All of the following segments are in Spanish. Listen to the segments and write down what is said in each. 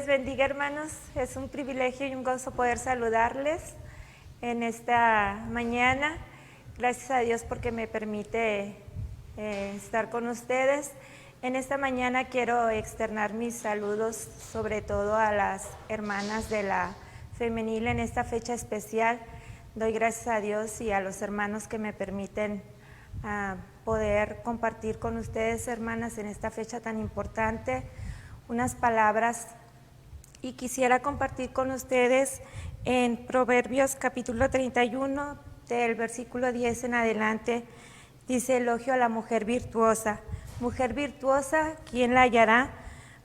bendiga, hermanos. Es un privilegio y un gozo poder saludarles en esta mañana. Gracias a Dios porque me permite estar con ustedes. En esta mañana quiero externar mis saludos, sobre todo a las hermanas de la femenil en esta fecha especial. Doy gracias a Dios y a los hermanos que me permiten poder compartir con ustedes, hermanas, en esta fecha tan importante, unas palabras. Y quisiera compartir con ustedes en Proverbios capítulo 31, del versículo 10 en adelante, dice: elogio a la mujer virtuosa. Mujer virtuosa, ¿quién la hallará?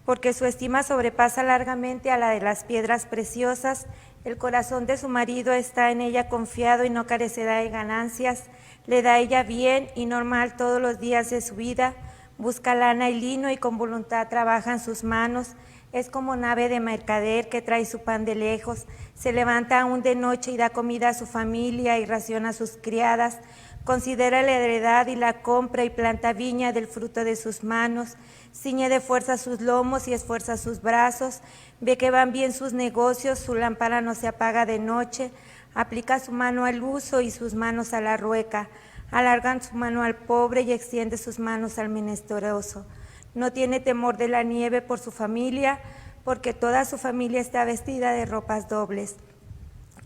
Porque su estima sobrepasa largamente a la de las piedras preciosas. El corazón de su marido está en ella confiado y no carecerá de ganancias. Le da ella bien y normal todos los días de su vida. Busca lana y lino y con voluntad trabaja en sus manos. Es como nave de mercader que trae su pan de lejos. Se levanta aún de noche y da comida a su familia y raciona a sus criadas. Considera la heredad y la compra y planta viña del fruto de sus manos. Ciñe de fuerza sus lomos y esfuerza sus brazos. Ve que van bien sus negocios, su lámpara no se apaga de noche. Aplica su mano al uso y sus manos a la rueca. Alargan su mano al pobre y extiende sus manos al menesteroso. No tiene temor de la nieve por su familia, porque toda su familia está vestida de ropas dobles.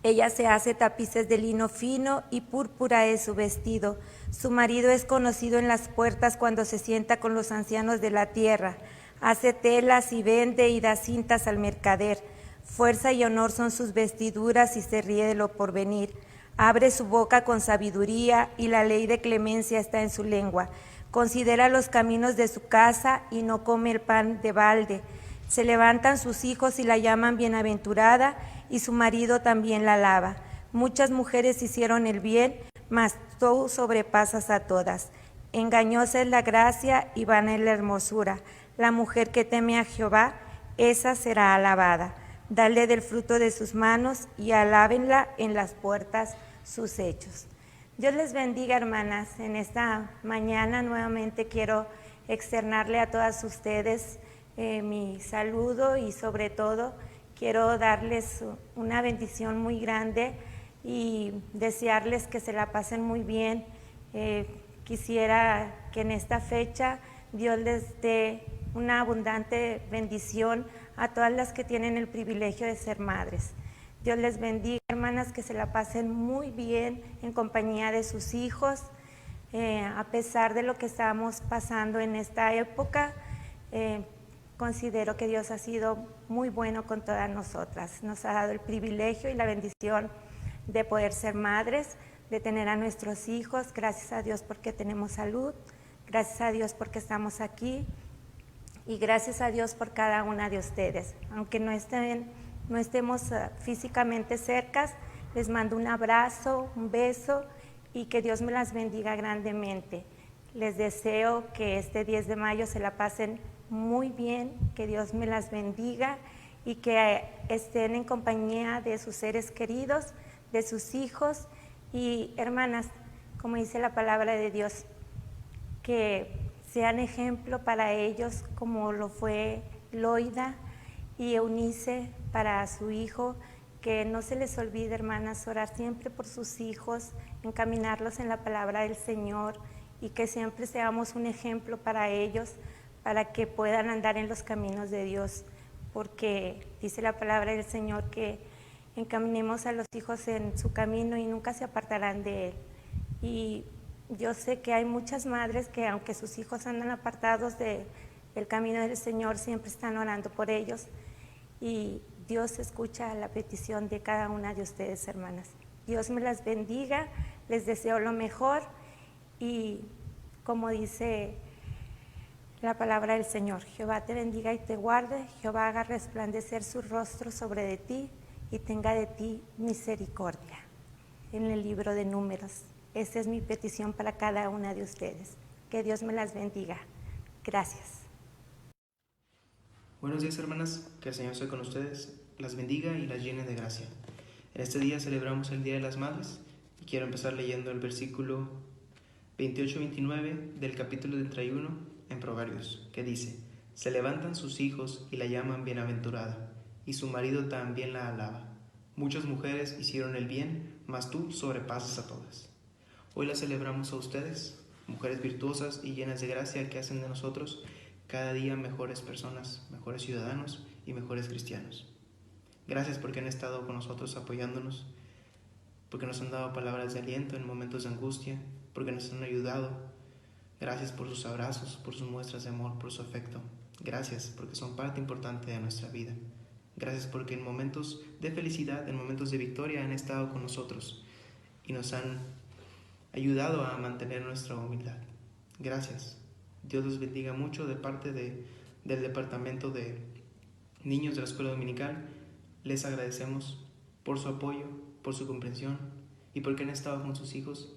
Ella se hace tapices de lino fino y púrpura es su vestido. Su marido es conocido en las puertas cuando se sienta con los ancianos de la tierra. Hace telas y vende y da cintas al mercader. Fuerza y honor son sus vestiduras y se ríe de lo porvenir. Abre su boca con sabiduría y la ley de clemencia está en su lengua. Considera los caminos de su casa y no come el pan de balde. Se levantan sus hijos y la llaman bienaventurada, y su marido también la alaba. Muchas mujeres hicieron el bien, mas tú sobrepasas a todas. Engañosa es la gracia y vana es la hermosura. La mujer que teme a Jehová, esa será alabada. Dale del fruto de sus manos y alábenla en las puertas sus hechos. Dios les bendiga, hermanas. En esta mañana nuevamente quiero externarle a todas ustedes mi saludo y sobre todo quiero darles una bendición muy grande y desearles que se la pasen muy bien. Quisiera que en esta fecha Dios les dé una abundante bendición a todas las que tienen el privilegio de ser madres. Dios les bendiga, hermanas, que se la pasen muy bien en compañía de sus hijos. A pesar de lo que estamos pasando en esta época, considero que Dios ha sido muy bueno con todas nosotras. Nos ha dado el privilegio y la bendición de poder ser madres, de tener a nuestros hijos. Gracias a Dios porque tenemos salud, gracias a Dios porque estamos aquí y gracias a Dios por cada una de ustedes. Aunque no estemos físicamente cercas, les mando un abrazo, un beso y que Dios me las bendiga grandemente. Les deseo que este 10 de mayo se la pasen muy bien, que Dios me las bendiga y que estén en compañía de sus seres queridos, de sus hijos y hermanas, como dice la palabra de Dios, que sean ejemplo para ellos como lo fue Loida y Eunice para su hijo. Que no se les olvide, hermanas, orar siempre por sus hijos, encaminarlos en la palabra del Señor y que siempre seamos un ejemplo para ellos, para que puedan andar en los caminos de Dios, porque dice la palabra del Señor que encaminemos a los hijos en su camino y nunca se apartarán de él. Y yo sé que hay muchas madres que aunque sus hijos andan apartados del camino del Señor, siempre están orando por ellos y Dios escucha la petición de cada una de ustedes, hermanas. Dios me las bendiga, les deseo lo mejor y como dice la palabra del Señor, Jehová te bendiga y te guarde, Jehová haga resplandecer su rostro sobre de ti y tenga de ti misericordia. En el libro de Números, esa es mi petición para cada una de ustedes. Que Dios me las bendiga. Gracias. Buenos días, hermanas, que el Señor esté con ustedes, las bendiga y las llene de gracia. En este día celebramos el Día de las Madres y quiero empezar leyendo el versículo 28-29 del capítulo 31 en Proverbios, que dice: se levantan sus hijos y la llaman bienaventurada, y su marido también la alaba. Muchas mujeres hicieron el bien, mas tú sobrepasas a todas. Hoy la celebramos a ustedes, mujeres virtuosas y llenas de gracia que hacen de nosotros cada día mejores personas, mejores ciudadanos y mejores cristianos. Gracias porque han estado con nosotros apoyándonos, porque nos han dado palabras de aliento en momentos de angustia, porque nos han ayudado. Gracias por sus abrazos, por sus muestras de amor, por su afecto. Gracias porque son parte importante de nuestra vida. Gracias porque en momentos de felicidad, en momentos de victoria han estado con nosotros y nos han ayudado a mantener nuestra humildad. Gracias. Dios los bendiga mucho de parte del departamento de niños de la escuela dominical. Les agradecemos por su apoyo, por su comprensión y porque han estado con sus hijos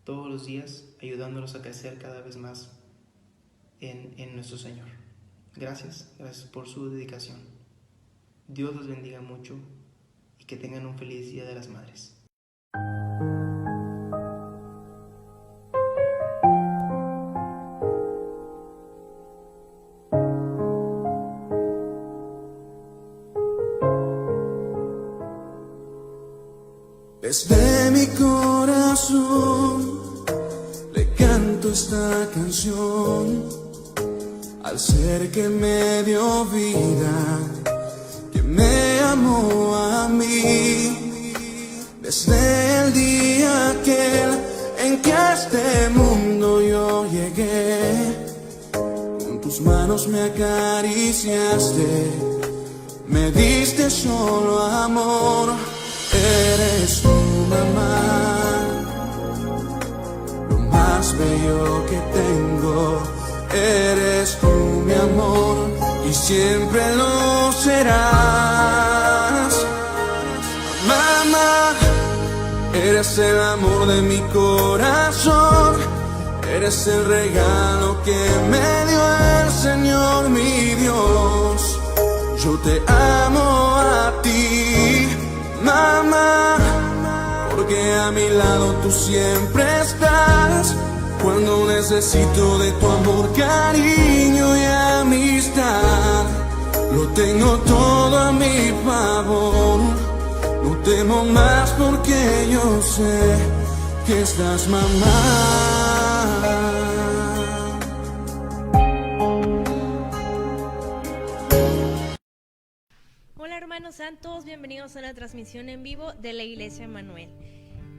todos los días ayudándolos a crecer cada vez más en nuestro Señor. Gracias por su dedicación. Dios los bendiga mucho y que tengan un feliz Día de las Madres. Desde mi corazón le canto esta canción al ser que me dio vida, que me amó a mí. Desde el día aquel en que a este mundo yo llegué, con tus manos me acariciaste, me diste solo amor. Eres tu mamá, lo más bello que tengo. Eres tú mi amor y siempre lo serás. Mamá, eres el amor de mi corazón. Eres el regalo que me dio el Señor mi Dios. Yo te amo a ti, mamá, porque a mi lado tú siempre estás. Cuando necesito de tu amor, cariño y amistad, lo tengo todo a mi favor. No temo más porque yo sé que estás, mamá. Hola hermanos santos, bienvenidos a la transmisión en vivo de la Iglesia Emmanuel.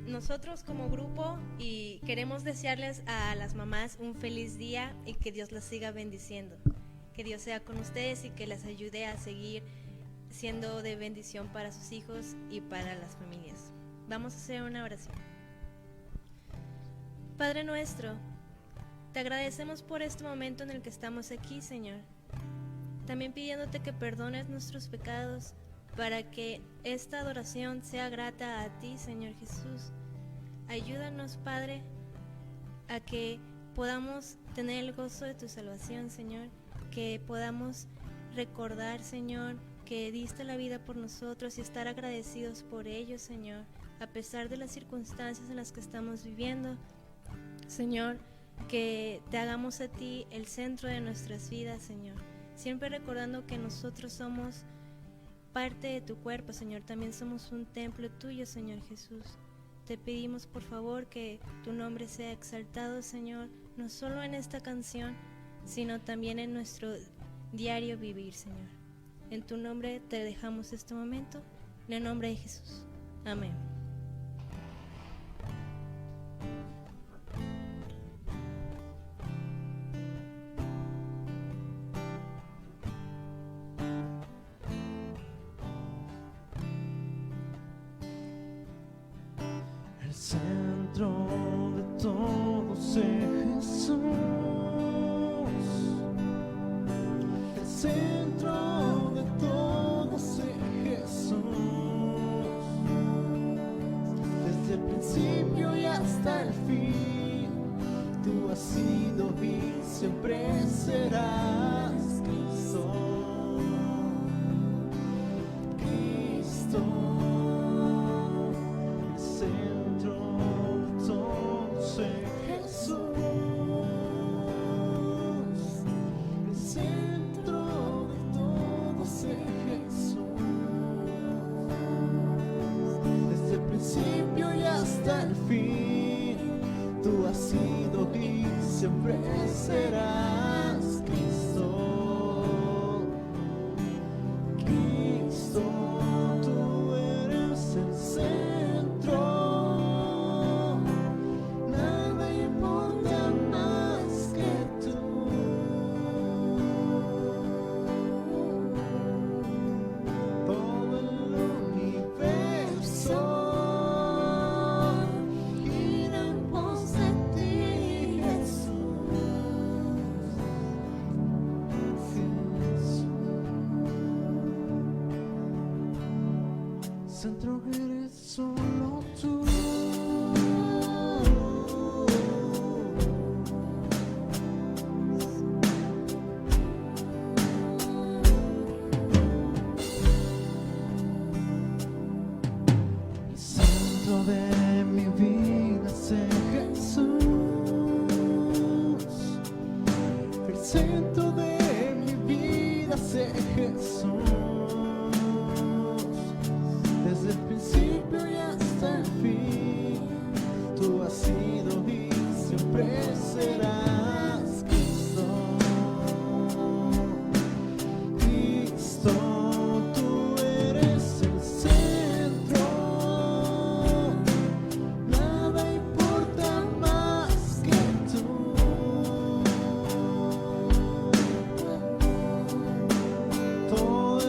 Nosotros como grupo y queremos desearles a las mamás un feliz día y que Dios las siga bendiciendo. Que Dios sea con ustedes y que les ayude a seguir siendo de bendición para sus hijos y para las familias. Vamos a hacer una oración. Padre nuestro, te agradecemos por este momento en el que estamos aquí, Señor. También pidiéndote que perdones nuestros pecados para que esta adoración sea grata a ti, Señor Jesús. Ayúdanos, Padre, a que podamos tener el gozo de tu salvación, Señor, que podamos recordar, Señor, que diste la vida por nosotros y estar agradecidos por ello, Señor, a pesar de las circunstancias en las que estamos viviendo. Señor, que te hagamos a ti el centro de nuestras vidas, Señor, siempre recordando que nosotros somos parte de tu cuerpo, Señor, también somos un templo tuyo, Señor Jesús. Te pedimos por favor que tu nombre sea exaltado, Señor, no solo en esta canción, sino también en nuestro diario vivir, Señor. En tu nombre te dejamos este momento, en el nombre de Jesús. Amén. El centro de todo es Jesús. El centro de todo es Jesús. Desde el principio y hasta el fin, tú has sido y siempre serás Cristo. Cristo. Jesús, el centro de todo es Jesús. hasta el fin. Tú has sido y siempre serás Cristo. Cristo, tú eres el centro. Nada importa más que tú. Todo el universo gira en pos de ti, Jesús. Centro eres solo tú. El centro de mi vida es Jesús. El centro de mi vida es Jesús. Desde el principio y hasta el fin, tú has sido y siempre serás Cristo. Cristo, tú eres el centro. Nada importa más que tú. Todo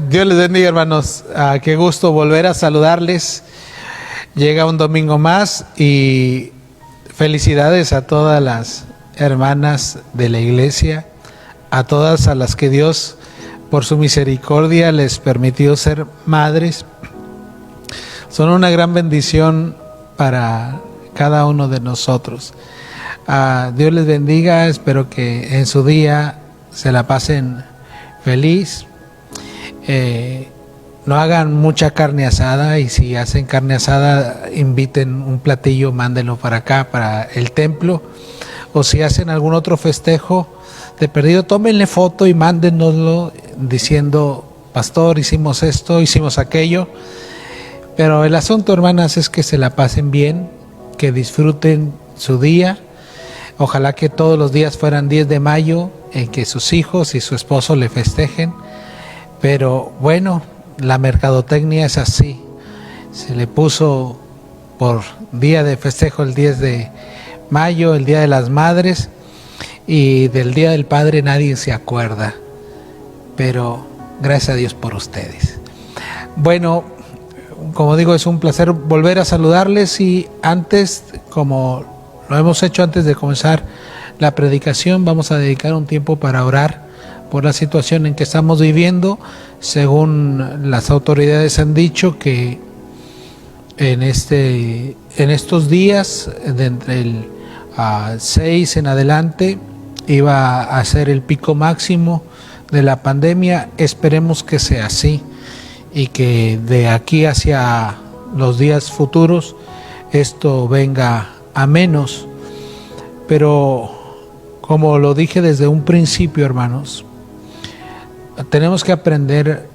Dios les bendiga, hermanos. Qué gusto volver a saludarles. Llega un domingo más y felicidades a todas las hermanas de la iglesia, a todas a las que Dios por su misericordia les permitió ser madres. Son una gran bendición para cada uno de nosotros. Dios les bendiga, espero que en su día se la pasen feliz. No hagan mucha carne asada, y si hacen carne asada inviten un platillo, mándenlo para acá, para el templo, o si hacen algún otro festejo de perdido, tómenle foto y mándenoslo diciendo: pastor, hicimos esto, hicimos aquello. Pero el asunto, hermanas, es que se la pasen bien, que disfruten su día. Ojalá que todos los días fueran 10 de mayo en que sus hijos y su esposo le festejen. Pero bueno, la mercadotecnia es así. Se le puso por día de festejo el 10 de mayo, el Día de las Madres, y del Día del Padre nadie se acuerda. Pero gracias a Dios por ustedes. Bueno, como digo, es un placer volver a saludarles, y antes, como lo hemos hecho antes de comenzar la predicación, vamos a dedicar un tiempo para orar por la situación en que estamos viviendo. Según las autoridades han dicho que en estos días, de entre el 6 en adelante, iba a ser el pico máximo de la pandemia. Esperemos que sea así, y que de aquí hacia los días futuros esto venga a menos. Pero como lo dije desde un principio, hermanos, tenemos que aprender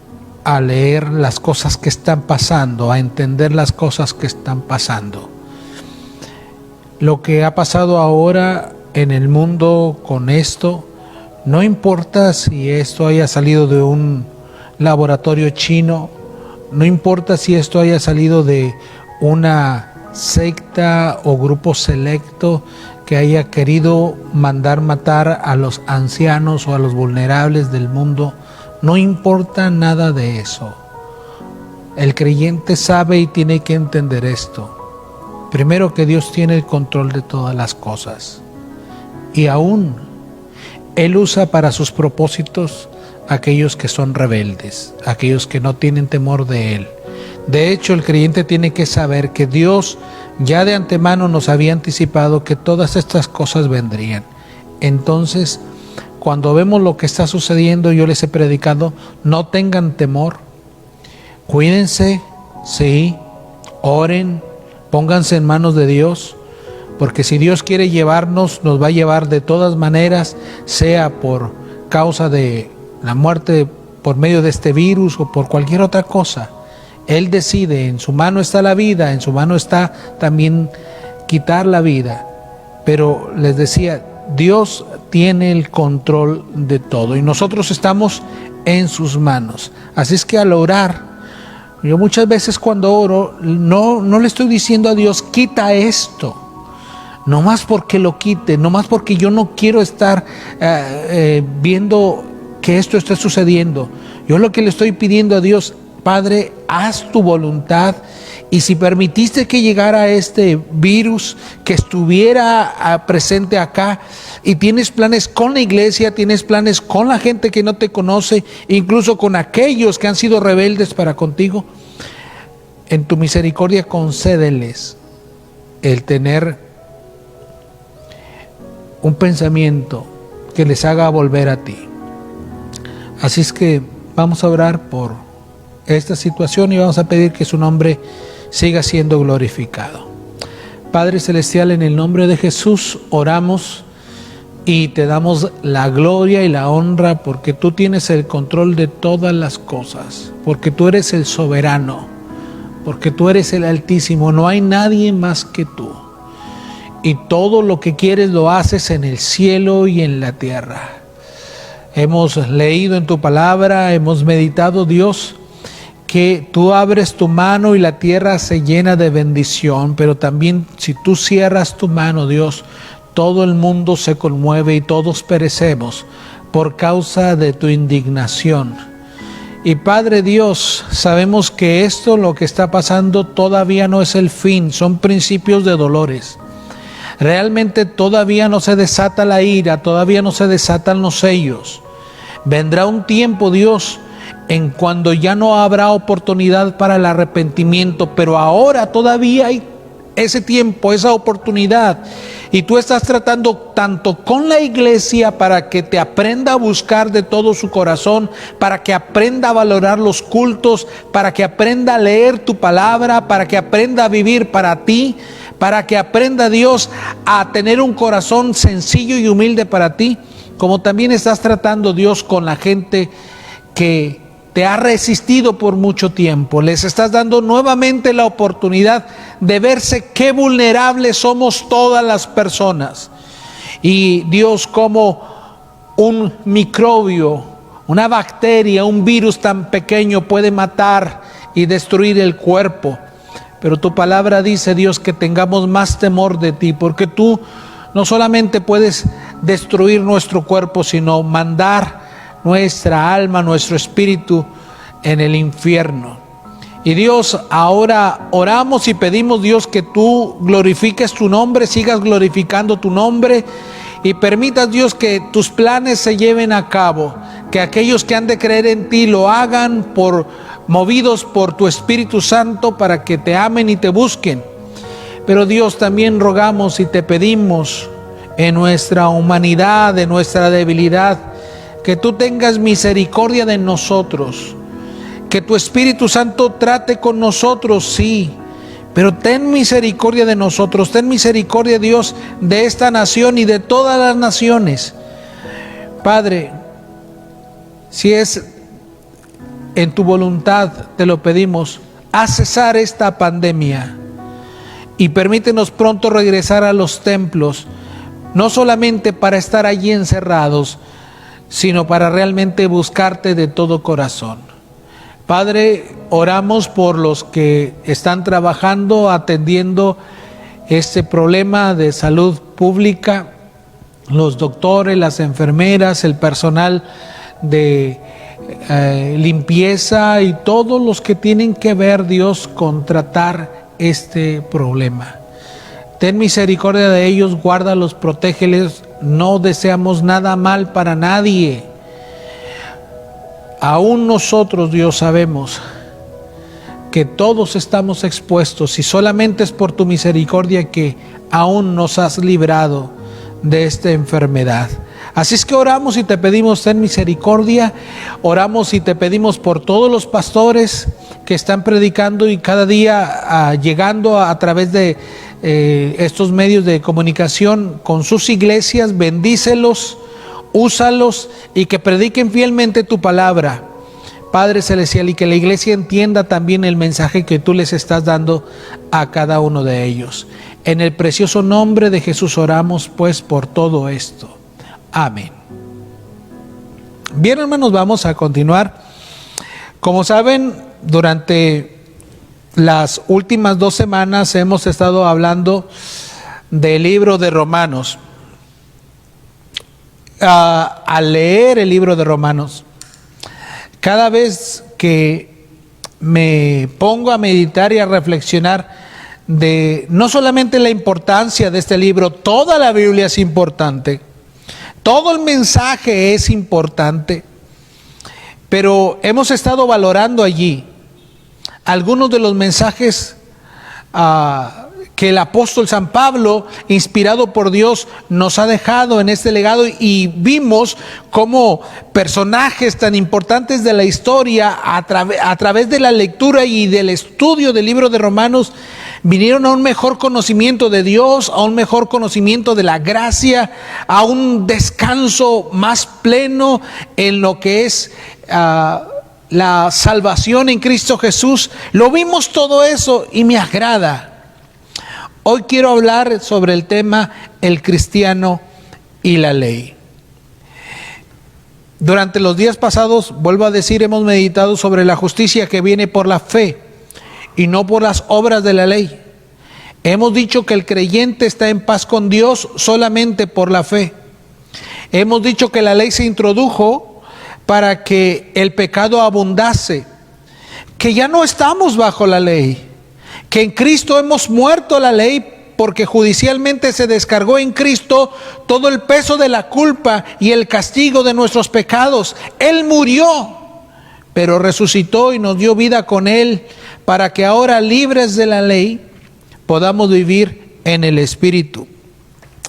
a leer las cosas que están pasando, a entender las cosas que están pasando. Lo que ha pasado ahora en el mundo con esto, no importa si esto haya salido de un laboratorio chino, no importa si esto haya salido de una secta o grupo selecto que haya querido mandar matar a los ancianos o a los vulnerables del mundo. No importa nada de eso. El creyente sabe y tiene que entender esto. Primero, que Dios tiene el control de todas las cosas, y aún Él usa para sus propósitos aquellos que son rebeldes, aquellos que no tienen temor de Él. De hecho, el creyente tiene que saber que Dios ya de antemano nos había anticipado que todas estas cosas vendrían. Entonces, cuando vemos lo que está sucediendo, yo les he predicado: no tengan temor, cuídense, sí, oren, pónganse en manos de Dios, porque si Dios quiere llevarnos, nos va a llevar de todas maneras, sea por causa de la muerte por medio de este virus o por cualquier otra cosa. Él decide, en su mano está la vida, en su mano está también quitar la vida. Pero les decía, Dios tiene el control de todo y nosotros estamos en sus manos. Así es que al orar, yo muchas veces cuando oro, no le estoy diciendo a Dios: quita esto, no más porque lo quite, no más porque yo no quiero estar viendo que esto esté sucediendo. Yo lo que le estoy pidiendo a Dios: Padre, haz tu voluntad, y si permitiste que llegara este virus, que estuviera presente acá, y tienes planes con la iglesia, tienes planes con la gente que no te conoce, incluso con aquellos que han sido rebeldes para contigo, en tu misericordia concédeles el tener un pensamiento que les haga volver a ti. Así es que vamos a orar por esta situación y vamos a pedir que su nombre siga siendo glorificado. Padre Celestial, en el nombre de Jesús oramos y te damos la gloria y la honra, porque tú tienes el control de todas las cosas, porque tú eres el soberano, porque tú eres el Altísimo, no hay nadie más que tú, y todo lo que quieres lo haces en el cielo y en la tierra. Hemos leído en tu palabra, hemos meditado, Dios, que tú abres tu mano y la tierra se llena de bendición, pero también si tú cierras tu mano, Dios, todo el mundo se conmueve y todos perecemos por causa de tu indignación. Y Padre Dios, sabemos que esto, lo que está pasando, todavía no es el fin, son principios de dolores. Realmente todavía no se desata la ira, todavía no se desatan los sellos. Vendrá un tiempo, Dios, en cuando ya no habrá oportunidad para el arrepentimiento, pero ahora todavía hay ese tiempo, esa oportunidad. Y tú estás tratando tanto con la iglesia para que te aprenda a buscar de todo su corazón, para que aprenda a valorar los cultos, para que aprenda a leer tu palabra, para que aprenda a vivir para ti, para que aprenda, Dios, a tener un corazón sencillo y humilde para ti, como también estás tratando, Dios, con la gente que te ha resistido por mucho tiempo. Les estás dando nuevamente la oportunidad de verse qué vulnerables somos todas las personas. Y Dios, como un microbio, una bacteria, un virus tan pequeño puede matar y destruir el cuerpo. Pero tu palabra dice, Dios, que tengamos más temor de ti, porque tú no solamente puedes destruir nuestro cuerpo, sino mandar nuestra alma, nuestro espíritu en el infierno. Y Dios, ahora oramos y pedimos, Dios, que tú glorifiques tu nombre, sigas glorificando tu nombre y permitas, Dios, que tus planes se lleven a cabo, que aquellos que han de creer en ti lo hagan movidos por tu Espíritu Santo, para que te amen y te busquen. Pero Dios, también rogamos y te pedimos, en nuestra humanidad, en nuestra debilidad, que tú tengas misericordia de nosotros, que tu Espíritu Santo trate con nosotros, sí, pero ten misericordia de nosotros, ten misericordia, Dios, de esta nación y de todas las naciones. Padre, si es en tu voluntad, te lo pedimos, haz cesar esta pandemia y permítenos pronto regresar a los templos, no solamente para estar allí encerrados, sino para realmente buscarte de todo corazón. Padre, oramos por los que están trabajando, atendiendo este problema de salud pública, los doctores, las enfermeras, el personal de limpieza y todos los que tienen que ver, Dios, con tratar este problema. Ten misericordia de ellos, guárdalos, protégeles. No deseamos nada mal para nadie. Aún nosotros, Dios, sabemos que todos estamos expuestos y solamente es por tu misericordia que aún nos has librado de esta enfermedad. Así es que oramos y te pedimos, ten misericordia. Oramos y te pedimos por todos los pastores que están predicando y cada día llegando a través de estos medios de comunicación con sus iglesias. Bendícelos, úsalos y que prediquen fielmente tu palabra, Padre Celestial, y que la iglesia entienda también el mensaje que tú les estás dando a cada uno de ellos. En el precioso nombre de Jesús oramos pues por todo esto. Amén. Bien, hermanos, vamos a continuar. Como saben, durante las últimas 2 semanas hemos estado hablando del libro de Romanos. Al leer el libro de Romanos, cada vez que me pongo a meditar y a reflexionar de no solamente la importancia de este libro, toda la Biblia es importante, todo el mensaje es importante, pero hemos estado valorando allí algunos de los mensajes que el apóstol San Pablo, inspirado por Dios, nos ha dejado en este legado, y vimos cómo personajes tan importantes de la historia, a través de la lectura y del estudio del libro de Romanos, vinieron a un mejor conocimiento de Dios, a un mejor conocimiento de la gracia, a un descanso más pleno en lo que es la salvación en Cristo Jesús. Lo vimos todo eso y me agrada. Hoy quiero hablar sobre el tema el cristiano y la ley. Durante los días pasados, vuelvo a decir, hemos meditado sobre la justicia que viene por la fe y no por las obras de la ley. Hemos dicho que el creyente está en paz con Dios solamente por la fe. Hemos dicho que la ley se introdujo para que el pecado abundase, que ya no estamos bajo la ley, que en Cristo hemos muerto a la ley, porque judicialmente se descargó en Cristo todo el peso de la culpa y el castigo de nuestros pecados. Él murió, pero resucitó y nos dio vida con Él, para que ahora, libres de la ley, podamos vivir en el Espíritu.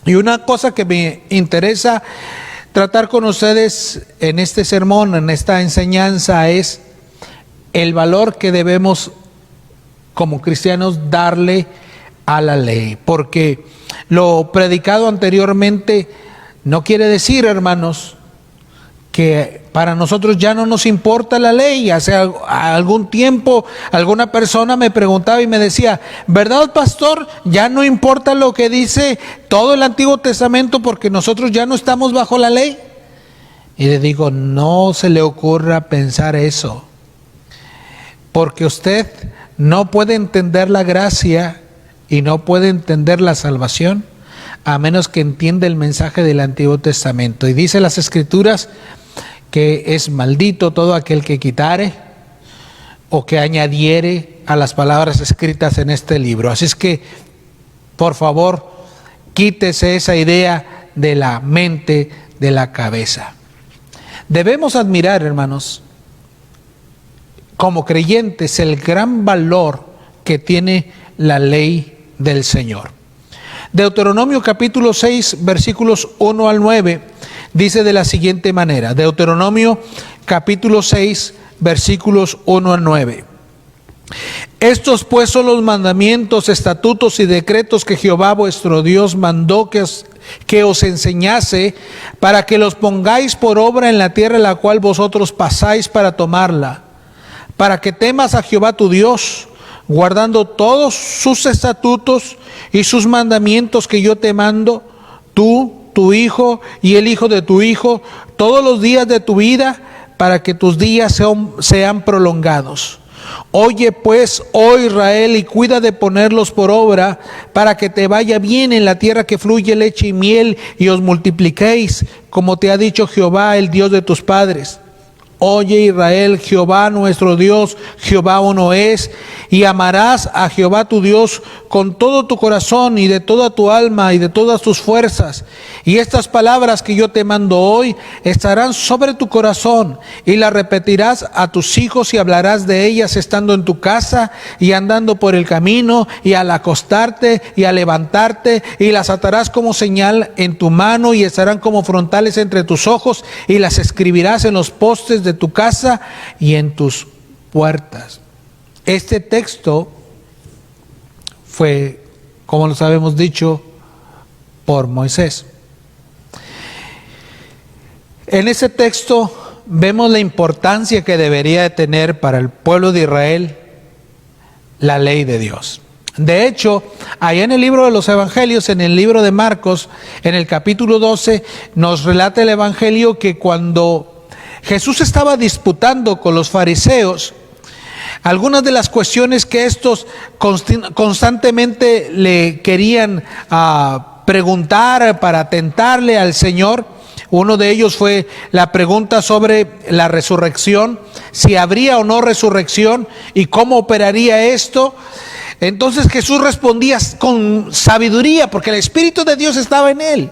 Y una cosa que me interesa tratar con ustedes en este sermón, en esta enseñanza, es el valor que debemos como cristianos darle a la ley, porque lo predicado anteriormente no quiere decir, hermanos, que para nosotros ya no nos importa la ley. Hace algún tiempo alguna persona me preguntaba y me decía: ¿verdad, pastor? Ya no importa lo que dice todo el Antiguo Testamento porque nosotros ya no estamos bajo la ley. Y le digo: no se le ocurra pensar eso, porque usted no puede entender la gracia y no puede entender la salvación a menos que entienda el mensaje del Antiguo Testamento. Y dice las Escrituras que es maldito todo aquel que quitare o que añadiere a las palabras escritas en este libro. Así es que, por favor, quítese esa idea de la mente, de la cabeza. Debemos admirar, hermanos, como creyentes, el gran valor que tiene la ley del Señor. Deuteronomio capítulo 6, versículos 1 al 9, dice de la siguiente manera. Deuteronomio capítulo 6, versículos 1 al 9. Estos pues son los mandamientos, estatutos y decretos que Jehová vuestro Dios mandó que os enseñase, para que los pongáis por obra en la tierra en la cual vosotros pasáis para tomarla, para que temas a Jehová tu Dios, guardando todos sus estatutos y sus mandamientos que yo te mando, tú, tu hijo y el hijo de tu hijo, todos los días de tu vida, para que tus días sean prolongados. Oye pues, oh Israel, y cuida de ponerlos por obra, para que te vaya bien en la tierra que fluye leche y miel, y os multipliquéis, como te ha dicho Jehová, el Dios de tus padres. Oye Israel, Jehová nuestro Dios, Jehová uno es, y amarás a Jehová tu Dios con todo tu corazón y de toda tu alma y de todas tus fuerzas. Y estas palabras que yo te mando hoy estarán sobre tu corazón, y las repetirás a tus hijos y hablarás de ellas estando en tu casa y andando por el camino y al acostarte y al levantarte, y las atarás como señal en tu mano y estarán como frontales entre tus ojos, y las escribirás en los postes de tu casa y en tus puertas. Este texto fue, como nos habíamos dicho, por Moisés. En ese texto vemos la importancia que debería de tener para el pueblo de Israel la ley de Dios. De hecho, allá en el libro de los Evangelios, en el libro de Marcos, en el capítulo 12, nos relata el Evangelio que cuando Jesús estaba disputando con los fariseos, algunas de las cuestiones que estos constantemente le querían preguntar para tentarle al Señor, uno de ellos fue la pregunta sobre la resurrección, si habría o no resurrección y cómo operaría esto. Entonces Jesús respondía con sabiduría, porque el Espíritu de Dios estaba en él.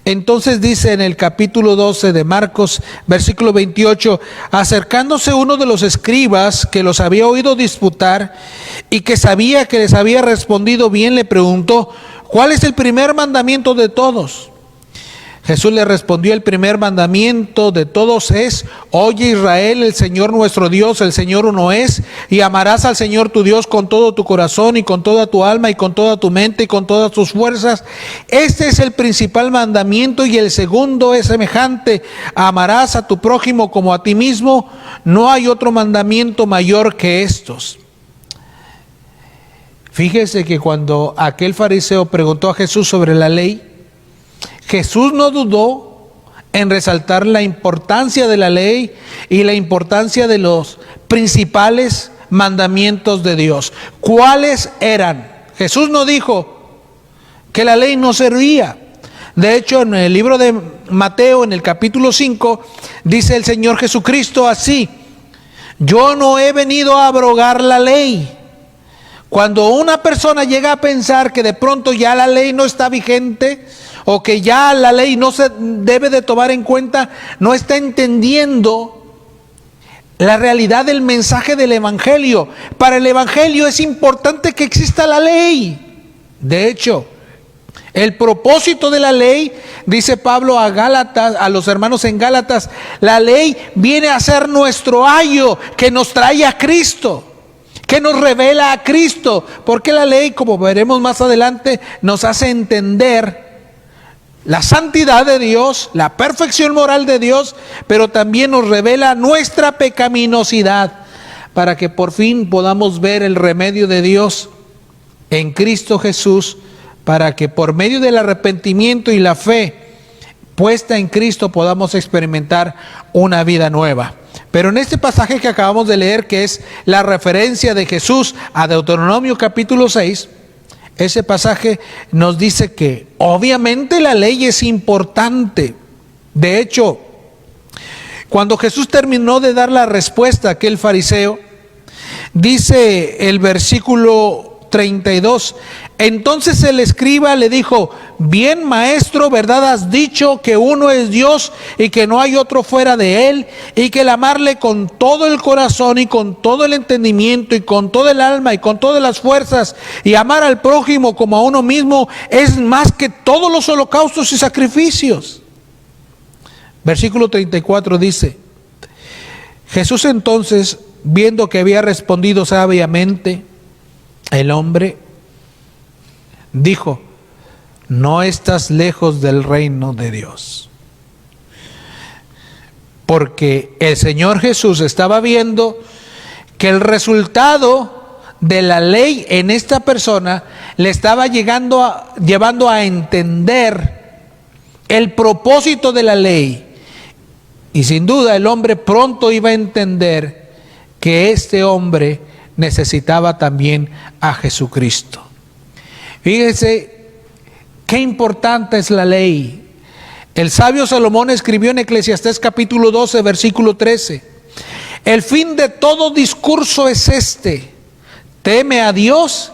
Entonces dice en el capítulo 12 de Marcos, versículo 28, acercándose uno de los escribas que los había oído disputar y que sabía que les había respondido bien, le preguntó: ¿cuál es el primer mandamiento de todos? Jesús le respondió: el primer mandamiento de todos es: oye Israel, el Señor nuestro Dios, el Señor uno es, y amarás al Señor tu Dios con todo tu corazón y con toda tu alma y con toda tu mente y con todas tus fuerzas. Este es el principal mandamiento, y el segundo es semejante: amarás a tu prójimo como a ti mismo. No hay otro mandamiento mayor que estos. Fíjese que cuando aquel fariseo preguntó a Jesús sobre la ley, Jesús no dudó en resaltar la importancia de la ley y la importancia de los principales mandamientos de Dios. ¿Cuáles eran? Jesús no dijo que la ley no servía, De hecho, en el libro de Mateo, en el capítulo 5, dice el Señor Jesucristo así: yo no he venido a abrogar la ley. Cuando una persona llega a pensar que de pronto ya la ley no está vigente, o que ya la ley no se debe de tomar en cuenta, no está entendiendo la realidad del mensaje del Evangelio. Para el Evangelio es importante que exista la ley. De hecho, el propósito de la ley, dice Pablo a Gálatas, a los hermanos en Gálatas, la ley viene a ser nuestro ayo que nos trae a Cristo, que nos revela a Cristo, porque la ley, como veremos más adelante, nos hace entender la santidad de Dios, la perfección moral de Dios, pero también nos revela nuestra pecaminosidad, para que por fin podamos ver el remedio de Dios en Cristo Jesús, para que por medio del arrepentimiento y la fe puesta en Cristo podamos experimentar una vida nueva. Pero en este pasaje que acabamos de leer, que es la referencia de Jesús a Deuteronomio capítulo 6, ese pasaje nos dice que obviamente la ley es importante. De hecho, cuando Jesús terminó de dar la respuesta a aquel fariseo, dice el versículo 32, entonces el escriba le dijo: bien, maestro, verdad has dicho que uno es Dios y que no hay otro fuera de él, y que el amarle con todo el corazón y con todo el entendimiento y con todo el alma y con todas las fuerzas, y amar al prójimo como a uno mismo, es más que todos los holocaustos y sacrificios. Versículo 34 dice: Jesús entonces, viendo que había respondido sabiamente el hombre, dijo: no estás lejos del reino de Dios. Porque el Señor Jesús estaba viendo que el resultado de la ley en esta persona le estaba llevando a entender el propósito de la ley. Y sin duda el hombre pronto iba a entender que este hombre necesitaba también a Jesucristo. Fíjese qué importante es la ley. El sabio Salomón escribió en Eclesiastés capítulo 12, versículo 13: el fin de todo discurso es este: teme a Dios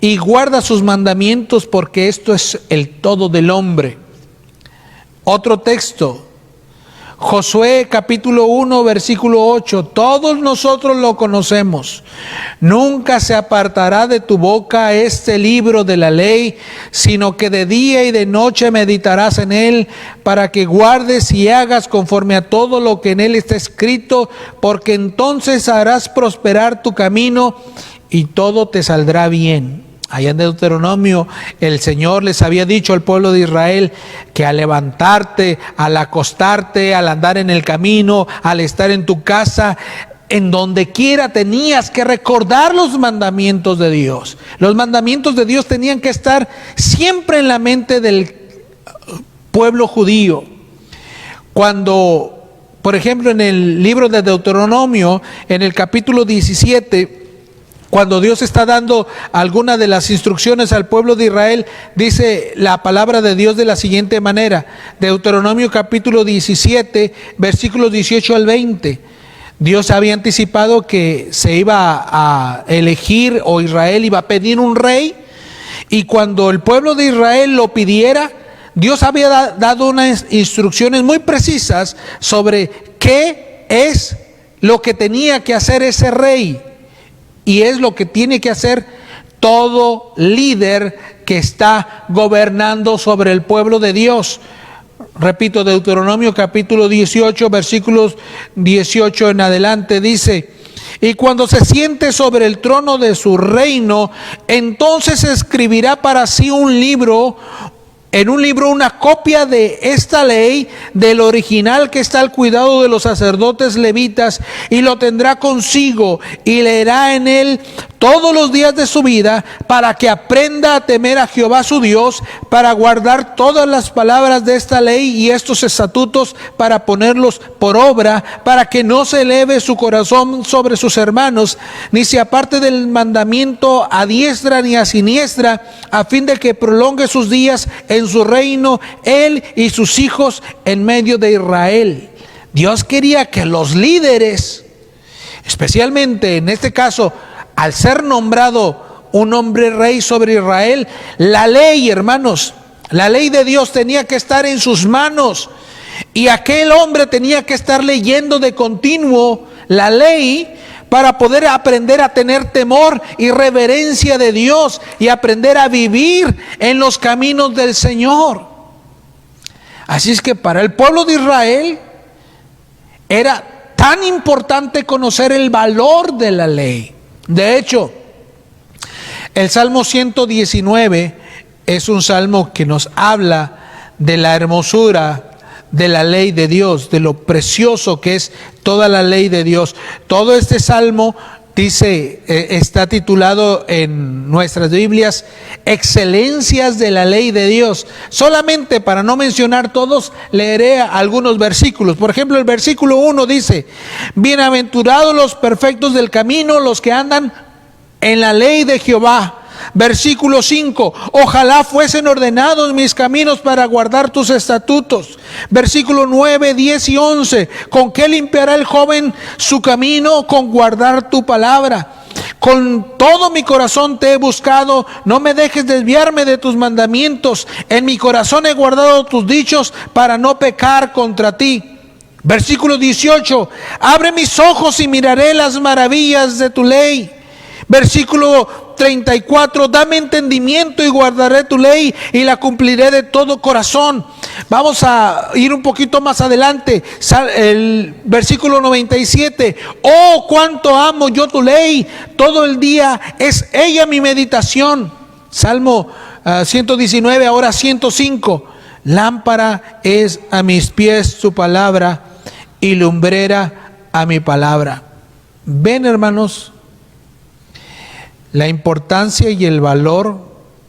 y guarda sus mandamientos, porque esto es el todo del hombre. Otro texto, Josué capítulo 1 versículo 8, todos nosotros lo conocemos. Nunca se apartará de tu boca este libro de la ley, sino que de día y de noche meditarás en él, para que guardes y hagas conforme a todo lo que en él está escrito, porque entonces harás prosperar tu camino y todo te saldrá bien. Allá en Deuteronomio el Señor les había dicho al pueblo de Israel que al levantarte, al acostarte, al andar en el camino, al estar en tu casa, en donde quiera tenías que recordar los mandamientos de Dios. Los mandamientos de Dios tenían que estar siempre en la mente del pueblo judío. Cuando, por ejemplo, en el libro de Deuteronomio, en el capítulo 17, cuando Dios está dando alguna de las instrucciones al pueblo de Israel, dice la palabra de Dios de la siguiente manera. Deuteronomio capítulo 17, versículos 18 al 20. Dios había anticipado que se iba a elegir, o Israel iba a pedir un rey, y cuando el pueblo de Israel lo pidiera, Dios había dado unas instrucciones muy precisas sobre qué es lo que tenía que hacer ese rey. Y es lo que tiene que hacer todo líder que está gobernando sobre el pueblo de Dios. Repito, Deuteronomio capítulo 18, versículos 18 en adelante dice: y cuando se siente sobre el trono de su reino, entonces escribirá para sí en un libro una copia de esta ley, del original que está al cuidado de los sacerdotes levitas, y lo tendrá consigo y leerá en él todos los días de su vida, para que aprenda a temer a Jehová su Dios, para guardar todas las palabras de esta ley y estos estatutos, para ponerlos por obra, para que no se eleve su corazón sobre sus hermanos, ni se aparte del mandamiento a diestra ni a siniestra, a fin de que prolongue sus días en su reino, él y sus hijos en medio de Israel. Dios quería que los líderes, especialmente en este caso, al ser nombrado un hombre rey sobre Israel, la ley, hermanos, la ley de Dios tenía que estar en sus manos, y aquel hombre tenía que estar leyendo de continuo la ley para poder aprender a tener temor y reverencia de Dios y aprender a vivir en los caminos del Señor. Así es que para el pueblo de Israel era tan importante conocer el valor de la ley. De hecho, el Salmo 119 es un salmo que nos habla de la hermosura de la ley de Dios, de lo precioso que es toda la ley de Dios. Todo este salmo dice, está titulado en nuestras Biblias, excelencias de la ley de Dios. Solamente para no mencionar todos, leeré algunos versículos. Por ejemplo, el versículo 1 dice: bienaventurados los perfectos del camino, los que andan en la ley de Jehová. Versículo 5: ojalá fuesen ordenados mis caminos para guardar tus estatutos. Versículo 9, 10 y 11: ¿con qué limpiará el joven su camino? Con guardar tu palabra. Con todo mi corazón te he buscado, no me dejes desviarme de tus mandamientos. En mi corazón he guardado tus dichos para no pecar contra ti. Versículo 18: abre mis ojos y miraré las maravillas de tu ley. Versículo 34: dame entendimiento y guardaré tu ley y la cumpliré de todo corazón. Vamos a ir un poquito más adelante, el versículo 97: oh, cuánto amo yo tu ley, todo el día es ella mi meditación. Salmo 119, ahora 105: lámpara es a mis pies tu palabra y lumbrera a mi palabra. Ven, hermanos, la importancia y el valor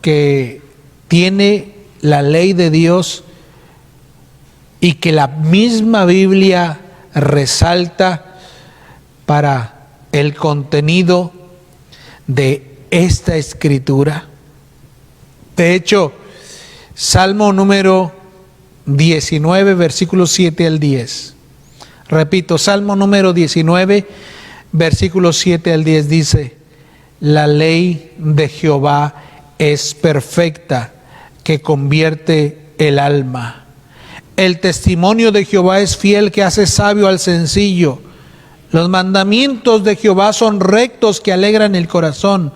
que tiene la ley de Dios, y que la misma Biblia resalta para el contenido de esta escritura. De hecho, Salmo número 19, versículos 7 al 10. Repito, Salmo número 19, versículos 7 al 10 dice: la ley de Jehová es perfecta, que convierte el alma. El testimonio de Jehová es fiel, que hace sabio al sencillo. Los mandamientos de Jehová son rectos, que alegran el corazón.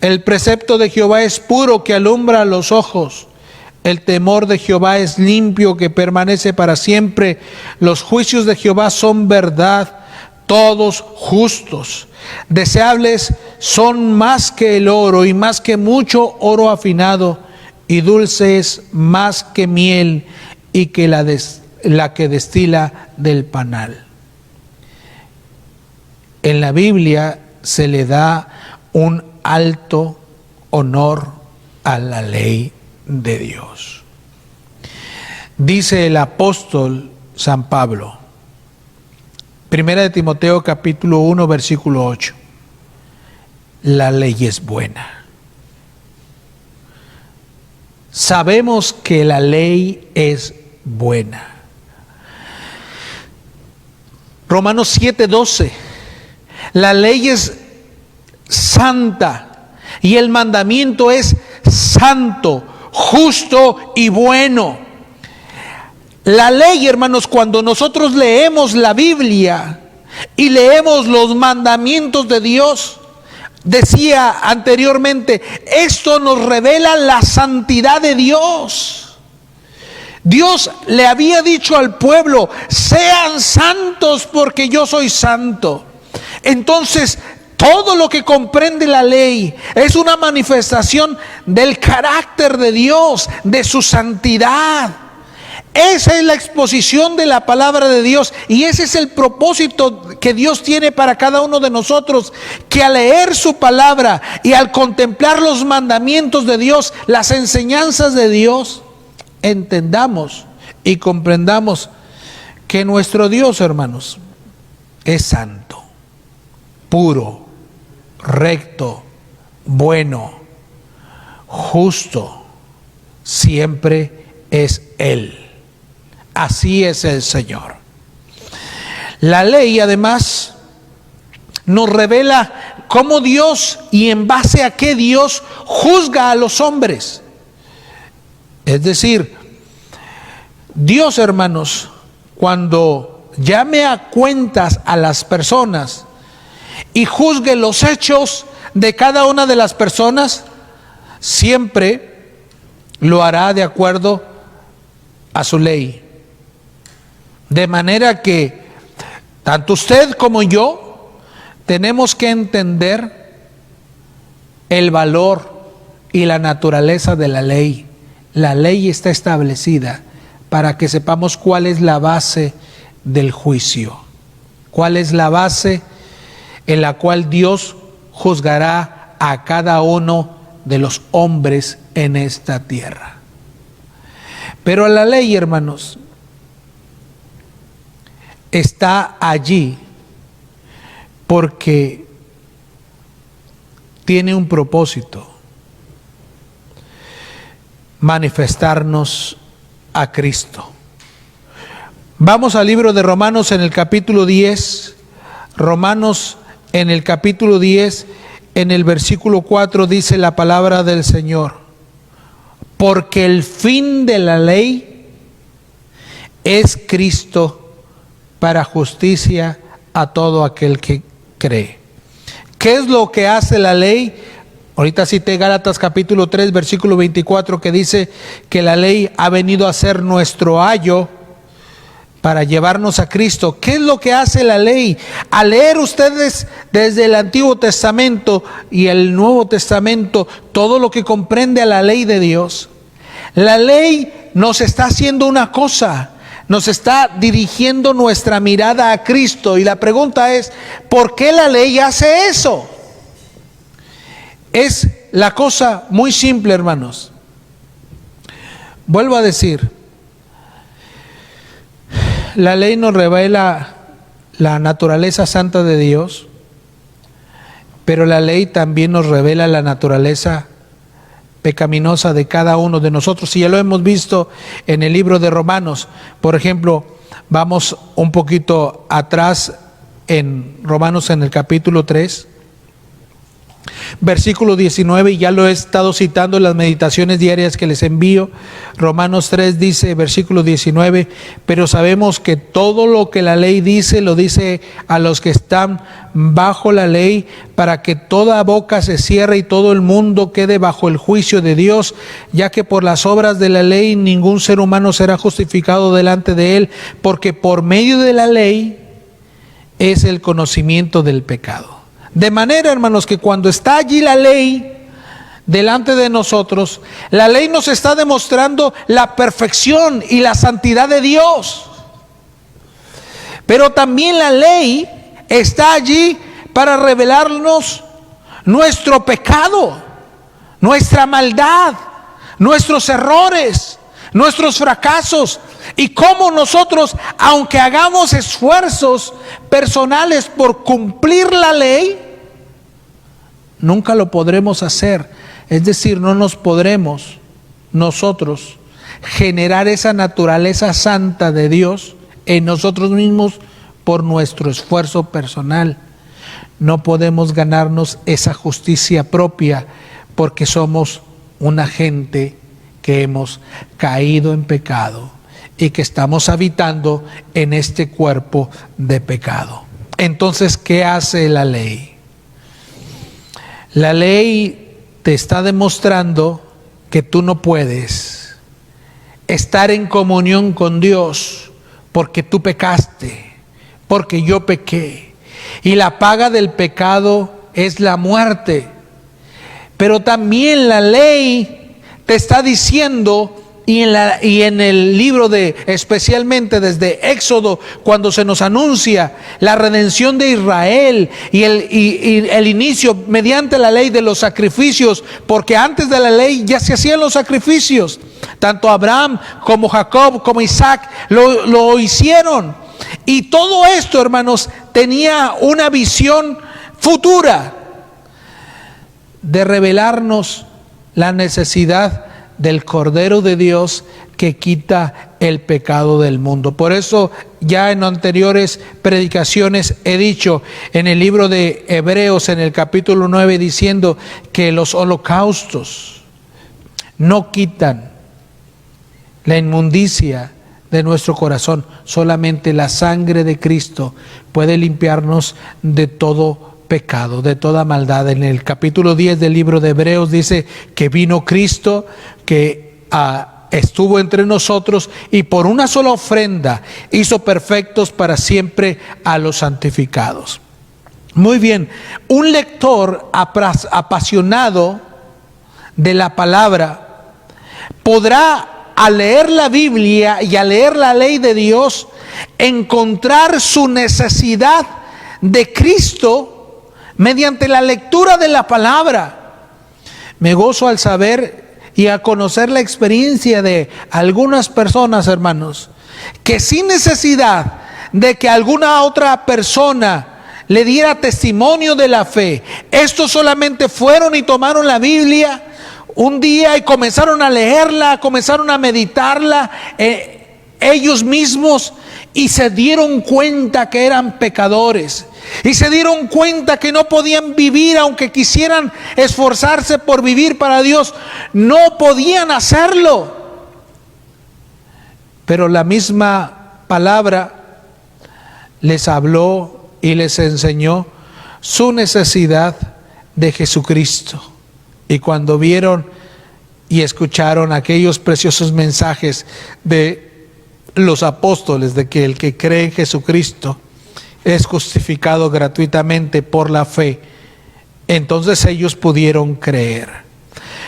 El precepto de Jehová es puro, que alumbra los ojos. El temor de Jehová es limpio, que permanece para siempre. Los juicios de Jehová son verdad, todos justos. Deseables son más que el oro, y más que mucho oro afinado, y dulces más que miel, y que la que destila del panal. En la Biblia se le da un alto honor a la ley de Dios. Dice el apóstol San Pablo, Primera de Timoteo capítulo 1 versículo 8: la ley es buena. Sabemos que la ley es buena. Romanos 7:12: la ley es santa y el mandamiento es santo, justo y bueno. La ley, hermanos, cuando nosotros leemos la Biblia y leemos los mandamientos de Dios, decía anteriormente, esto nos revela la santidad de Dios. Dios le había dicho al pueblo: sean santos porque yo soy santo. Entonces, todo lo que comprende la ley es una manifestación del carácter de Dios, de su santidad. Esa es la exposición de la palabra de Dios, y ese es el propósito que Dios tiene para cada uno de nosotros, que al leer su palabra y al contemplar los mandamientos de Dios, las enseñanzas de Dios, entendamos y comprendamos que nuestro Dios, hermanos, es santo, puro, recto, bueno, justo. Siempre es Él. Así es el Señor. La ley, además, nos revela cómo Dios y en base a qué Dios juzga a los hombres. Es decir, Dios, hermanos, cuando llame a cuentas a las personas y juzgue los hechos de cada una de las personas, siempre lo hará de acuerdo a su ley. De manera que tanto usted como yo tenemos que entender el valor y la naturaleza de la ley. La ley está establecida para que sepamos cuál es la base del juicio, cuál es la base en la cual Dios juzgará a cada uno de los hombres en esta tierra. Pero la ley, hermanos, está allí porque tiene un propósito: manifestarnos a Cristo. Vamos al libro de Romanos en el capítulo 10. Romanos en el capítulo 10, en el versículo 4 dice la palabra del Señor: porque el fin de la ley es Cristo para justicia a todo aquel que cree. ¿Qué es lo que hace la ley? Ahorita cité Gálatas capítulo 3, versículo 24, que dice que la ley ha venido a ser nuestro ayo para llevarnos a Cristo. ¿Qué es lo que hace la ley? Al leer ustedes desde el Antiguo Testamento y el Nuevo Testamento todo lo que comprende a la ley de Dios, la ley nos está haciendo una cosa: nos está dirigiendo nuestra mirada a Cristo. Y la pregunta es, ¿por qué la ley hace eso? Es la cosa muy simple, hermanos. Vuelvo a decir, la ley nos revela la naturaleza santa de Dios, pero la ley también nos revela la naturaleza pecaminosa de cada uno de nosotros, y ya lo hemos visto en el libro de Romanos. Por ejemplo, vamos un poquito atrás en Romanos en el capítulo 3, versículo 19, y ya lo he estado citando en las meditaciones diarias que les envío. Romanos 3 dice, versículo 19: pero sabemos que todo lo que la ley dice, lo dice a los que están bajo la ley, para que toda boca se cierre y todo el mundo quede bajo el juicio de Dios, ya que por las obras de la ley ningún ser humano será justificado delante de él, porque por medio de la ley es el conocimiento del pecado. De manera, hermanos, que cuando está allí la ley delante de nosotros, la ley nos está demostrando la perfección y la santidad de Dios. Pero también la ley está allí para revelarnos nuestro pecado, nuestra maldad, nuestros errores, nuestros fracasos, y cómo nosotros, aunque hagamos esfuerzos personales por cumplir la ley, nunca lo podremos hacer. Es decir, no nos podremos nosotros generar esa naturaleza santa de Dios en nosotros mismos por nuestro esfuerzo personal. No podemos ganarnos esa justicia propia, porque somos una gente que hemos caído en pecado y que estamos habitando en este cuerpo de pecado. Entonces, ¿qué hace la ley? La ley te está demostrando que tú no puedes estar en comunión con Dios porque tú pecaste, porque yo pequé, y la paga del pecado es la muerte. Pero también la ley te está diciendo y en el libro de, especialmente desde Éxodo, cuando se nos anuncia la redención de Israel y el inicio mediante la ley de los sacrificios, porque antes de la ley ya se hacían los sacrificios. Tanto Abraham como Jacob como Isaac lo hicieron. Y todo esto, hermanos, tenía una visión futura de revelarnos la necesidad del Cordero de Dios que quita el pecado del mundo. Por eso ya en anteriores predicaciones he dicho en el libro de Hebreos, en el capítulo 9, diciendo que los holocaustos no quitan la inmundicia de nuestro corazón. Solamente la sangre de Cristo puede limpiarnos de todo pecado, de toda maldad. En el capítulo 10 del libro de Hebreos dice que vino Cristo, que estuvo entre nosotros y por una sola ofrenda hizo perfectos para siempre a los santificados. Muy bien, un lector apasionado de la palabra podrá, al leer la Biblia y al leer la ley de Dios, encontrar su necesidad de Cristo mediante la lectura de la palabra. Me gozo al saber y a conocer la experiencia de algunas personas, hermanos, que sin necesidad de que alguna otra persona le diera testimonio de la fe, estos solamente fueron y tomaron la Biblia un día y comenzaron a leerla, comenzaron a meditarla ellos mismos, y se dieron cuenta que eran pecadores, y se dieron cuenta que no podían vivir, aunque quisieran esforzarse por vivir para Dios, no podían hacerlo. Pero la misma palabra les habló y les enseñó su necesidad de Jesucristo. Y cuando vieron y escucharon aquellos preciosos mensajes de los apóstoles, de que el que cree en Jesucristo es justificado gratuitamente por la fe, entonces ellos pudieron creer.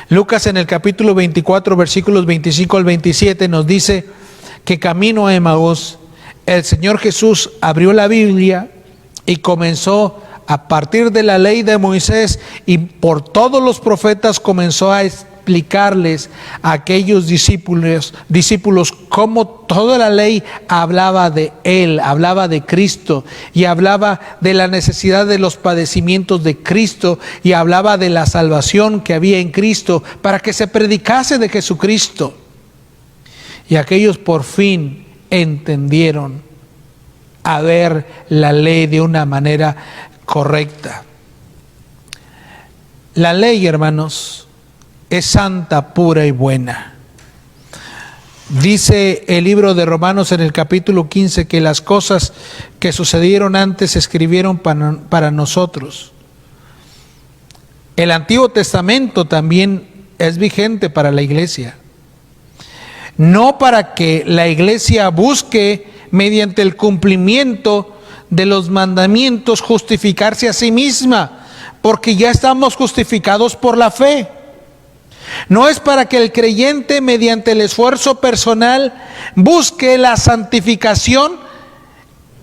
Lucas, en el capítulo 24, versículos 25 al 27, nos dice que camino a Emaús, el Señor Jesús abrió la Biblia y comenzó a partir de la ley de Moisés y por todos los profetas, comenzó a explicarles a aquellos discípulos cómo toda la ley hablaba de Él, hablaba de Cristo, y hablaba de la necesidad de los padecimientos de Cristo, y hablaba de la salvación que había en Cristo, para que se predicase de Jesucristo. Y aquellos por fin entendieron a ver la ley de una manera correcta. La ley, hermanos, es santa, pura y buena. Dice el libro de Romanos en el capítulo 15 que las cosas que sucedieron antes se escribieron para nosotros. El Antiguo Testamento también es vigente para la iglesia. No para que la iglesia busque mediante el cumplimiento de los mandamientos justificarse a sí misma, porque ya estamos justificados por la fe. No es para que el creyente mediante el esfuerzo personal busque la santificación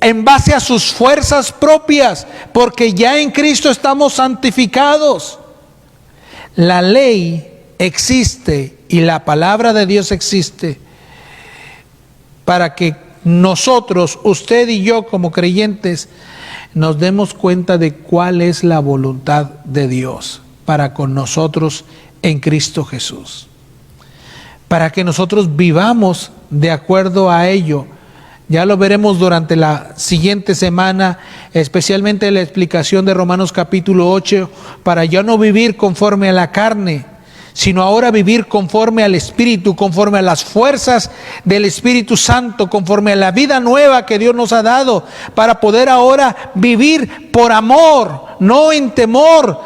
en base a sus fuerzas propias, porque ya en Cristo estamos santificados. La ley existe y la palabra de Dios existe para que nosotros, usted y yo como creyentes, nos demos cuenta de cuál es la voluntad de Dios para con nosotros en Cristo Jesús, para que nosotros vivamos de acuerdo a ello. Ya lo veremos durante la siguiente semana, especialmente la explicación de Romanos capítulo 8, para ya no vivir conforme a la carne, sino ahora vivir conforme al Espíritu, conforme a las fuerzas del Espíritu Santo, conforme a la vida nueva que Dios nos ha dado, para poder ahora vivir por amor, no en temor,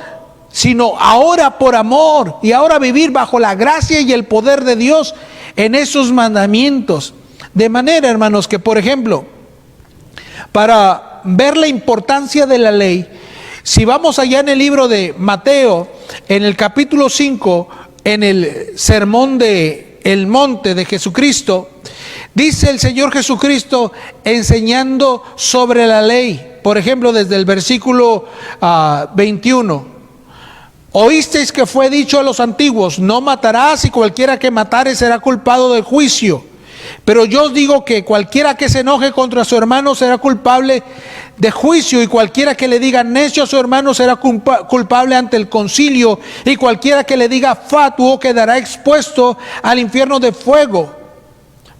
sino ahora por amor, y ahora vivir bajo la gracia y el poder de Dios en esos mandamientos. De manera, hermanos, que por ejemplo, para ver la importancia de la ley, si vamos allá en el libro de Mateo, en el capítulo 5, en el sermón de el monte de Jesucristo, dice el Señor Jesucristo enseñando sobre la ley. Por ejemplo, desde el versículo 21. Oísteis que fue dicho a los antiguos: no matarás, y cualquiera que matare será culpado del juicio. Pero yo os digo que cualquiera que se enoje contra su hermano será culpable de juicio, y cualquiera que le diga necio a su hermano será culpable ante el concilio, y cualquiera que le diga fatuo quedará expuesto al infierno de fuego.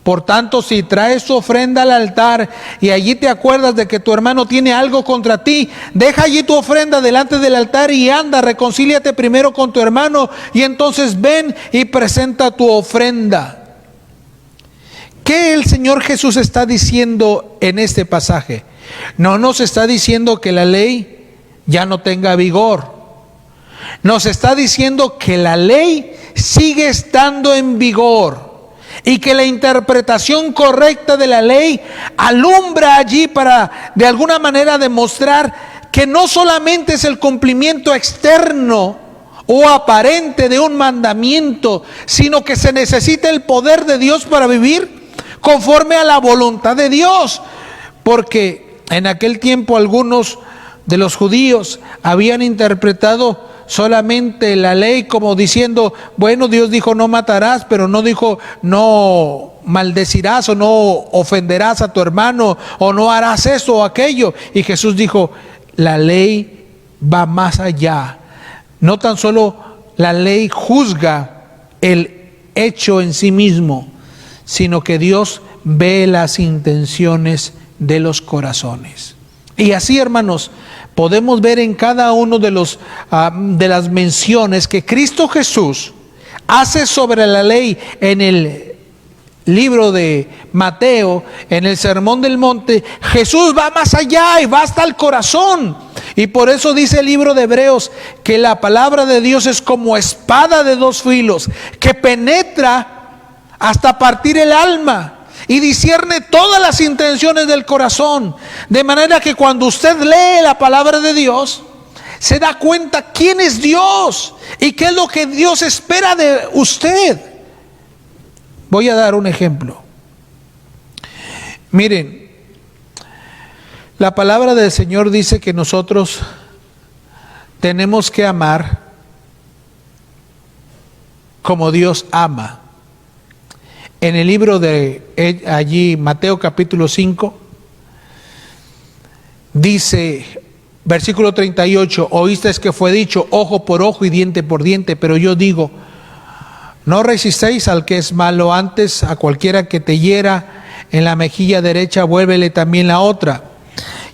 Por tanto, si traes tu ofrenda al altar y allí te acuerdas de que tu hermano tiene algo contra ti, deja allí tu ofrenda delante del altar y anda, reconcíliate primero con tu hermano, y entonces ven y presenta tu ofrenda. ¿Qué el Señor Jesús está diciendo en este pasaje? No nos está diciendo que la ley ya no tenga vigor. Nos está diciendo que la ley sigue estando en vigor y que la interpretación correcta de la ley alumbra allí para de alguna manera demostrar que no solamente es el cumplimiento externo o aparente de un mandamiento, sino que se necesita el poder de Dios para vivir conforme a la voluntad de Dios. Porque en aquel tiempo algunos de los judíos habían interpretado solamente la ley como diciendo: bueno, Dios dijo no matarás, pero no dijo no maldecirás o no ofenderás a tu hermano o no harás eso o aquello. Y Jesús dijo: la ley va más allá. No tan solo la ley juzga el hecho en sí mismo, sino que Dios ve las intenciones de los corazones. Y así, hermanos, podemos ver en cada uno de las menciones que Cristo Jesús hace sobre la ley en el libro de Mateo, en el Sermón del Monte. Jesús va más allá y va hasta el corazón. Y por eso dice el libro de Hebreos que la palabra de Dios es como espada de dos filos, que penetra hasta partir el alma y discierne todas las intenciones del corazón. De manera que cuando usted lee la palabra de Dios, se da cuenta quién es Dios y qué es lo que Dios espera de usted. Voy a dar un ejemplo. Miren, la palabra del Señor dice que nosotros tenemos que amar como Dios ama. En el libro de allí, Mateo capítulo 5, dice, versículo 38, oísteis que fue dicho ojo por ojo y diente por diente, pero yo digo, no resistéis al que es malo, antes a cualquiera que te hiera en la mejilla derecha, vuélvele también la otra.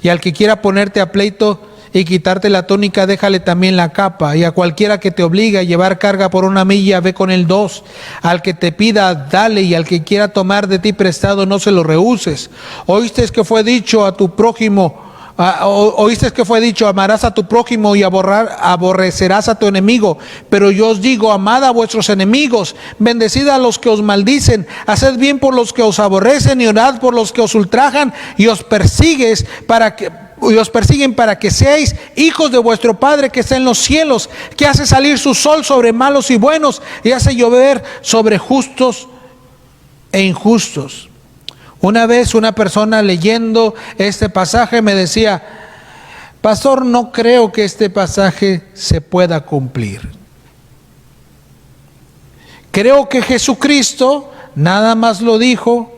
Y al que quiera ponerte a pleito y quitarte la túnica, déjale también la capa. Y a cualquiera que te obligue a llevar carga por 1 milla, ve con él 2. Al que te pida, dale, y al que quiera tomar de ti prestado, no se lo rehuses. Oíste que fue dicho a tu prójimo, oíste que fue dicho, amarás a tu prójimo y aborrecerás a tu enemigo. Pero yo os digo, amad a vuestros enemigos, bendecid a los que os maldicen, haced bien por los que os aborrecen y orad por los que os ultrajan y os persiguen para que seáis hijos de vuestro Padre que está en los cielos, que hace salir su sol sobre malos y buenos y hace llover sobre justos e injustos. Una vez una persona leyendo este pasaje me decía, pastor, no creo que este pasaje se pueda cumplir. Creo que Jesucristo nada más lo dijo,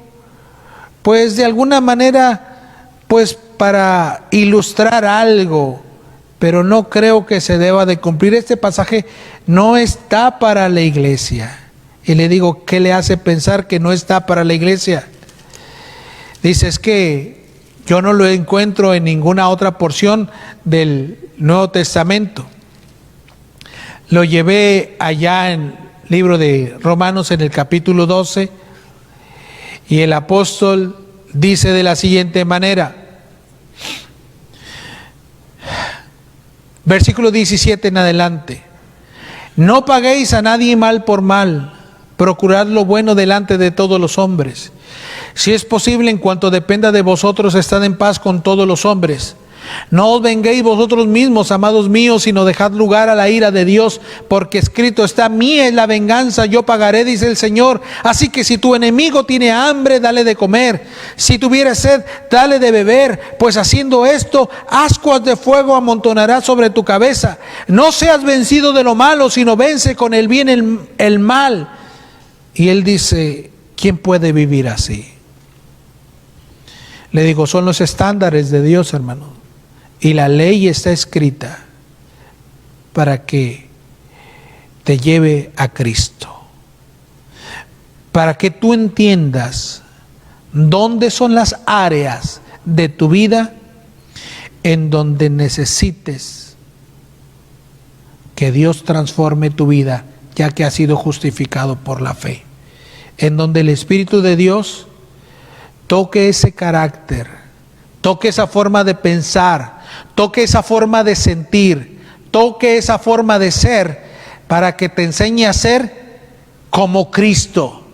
pues de alguna manera, pues para ilustrar algo, pero no creo que se deba de cumplir. Este pasaje no está para la iglesia. Y le digo, ¿qué le hace pensar que no está para la iglesia? Dice, es que yo no lo encuentro en ninguna otra porción del Nuevo Testamento. Lo llevé allá en el libro de Romanos en el capítulo 12 y el apóstol dice de la siguiente manera, versículo 17 en adelante, no paguéis a nadie mal por mal, procurad lo bueno delante de todos los hombres. Si es posible, en cuanto dependa de vosotros, estad en paz con todos los hombres. No os venguéis vosotros mismos, amados míos, sino dejad lugar a la ira de Dios, porque escrito está: mía es la venganza, yo pagaré, dice el Señor. Así que si tu enemigo tiene hambre, dale de comer; si tuviere sed, dale de beber, pues haciendo esto, ascuas de fuego amontonará sobre tu cabeza. No seas vencido de lo malo, sino vence con el bien el mal. Y él dice: ¿quién puede vivir así? Le digo, son los estándares de Dios, hermano. Y la ley está escrita para que te lleve a Cristo. Para que tú entiendas dónde son las áreas de tu vida en donde necesites que Dios transforme tu vida, ya que has sido justificado por la fe. En donde el Espíritu de Dios toque ese carácter, toque esa forma de pensar, toque esa forma de sentir, toque esa forma de ser, para que te enseñe a ser como Cristo.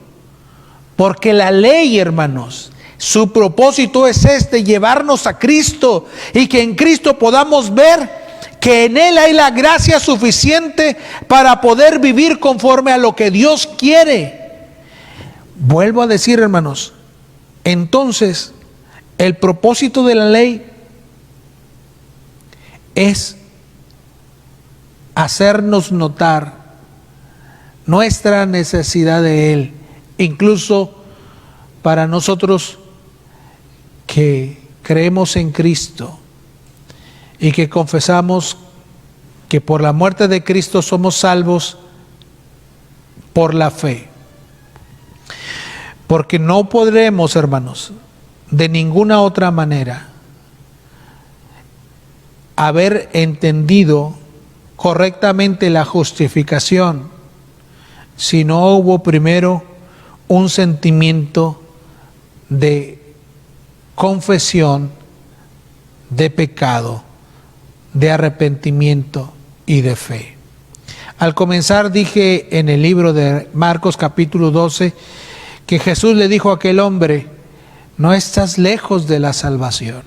Porque la ley, hermanos, su propósito es llevarnos a Cristo, y que en Cristo podamos ver que en Él hay la gracia suficiente para poder vivir conforme a lo que Dios quiere. Vuelvo a decir, hermanos, entonces el propósito de la ley es hacernos notar nuestra necesidad de Él, incluso para nosotros que creemos en Cristo y que confesamos que por la muerte de Cristo somos salvos por la fe. Porque no podremos, hermanos, de ninguna otra manera haber entendido correctamente la justificación si no hubo primero un sentimiento de confesión de pecado, de arrepentimiento y de fe. Al comenzar dije en el libro de Marcos capítulo 12 que Jesús le dijo a aquel hombre: no estás lejos de la salvación.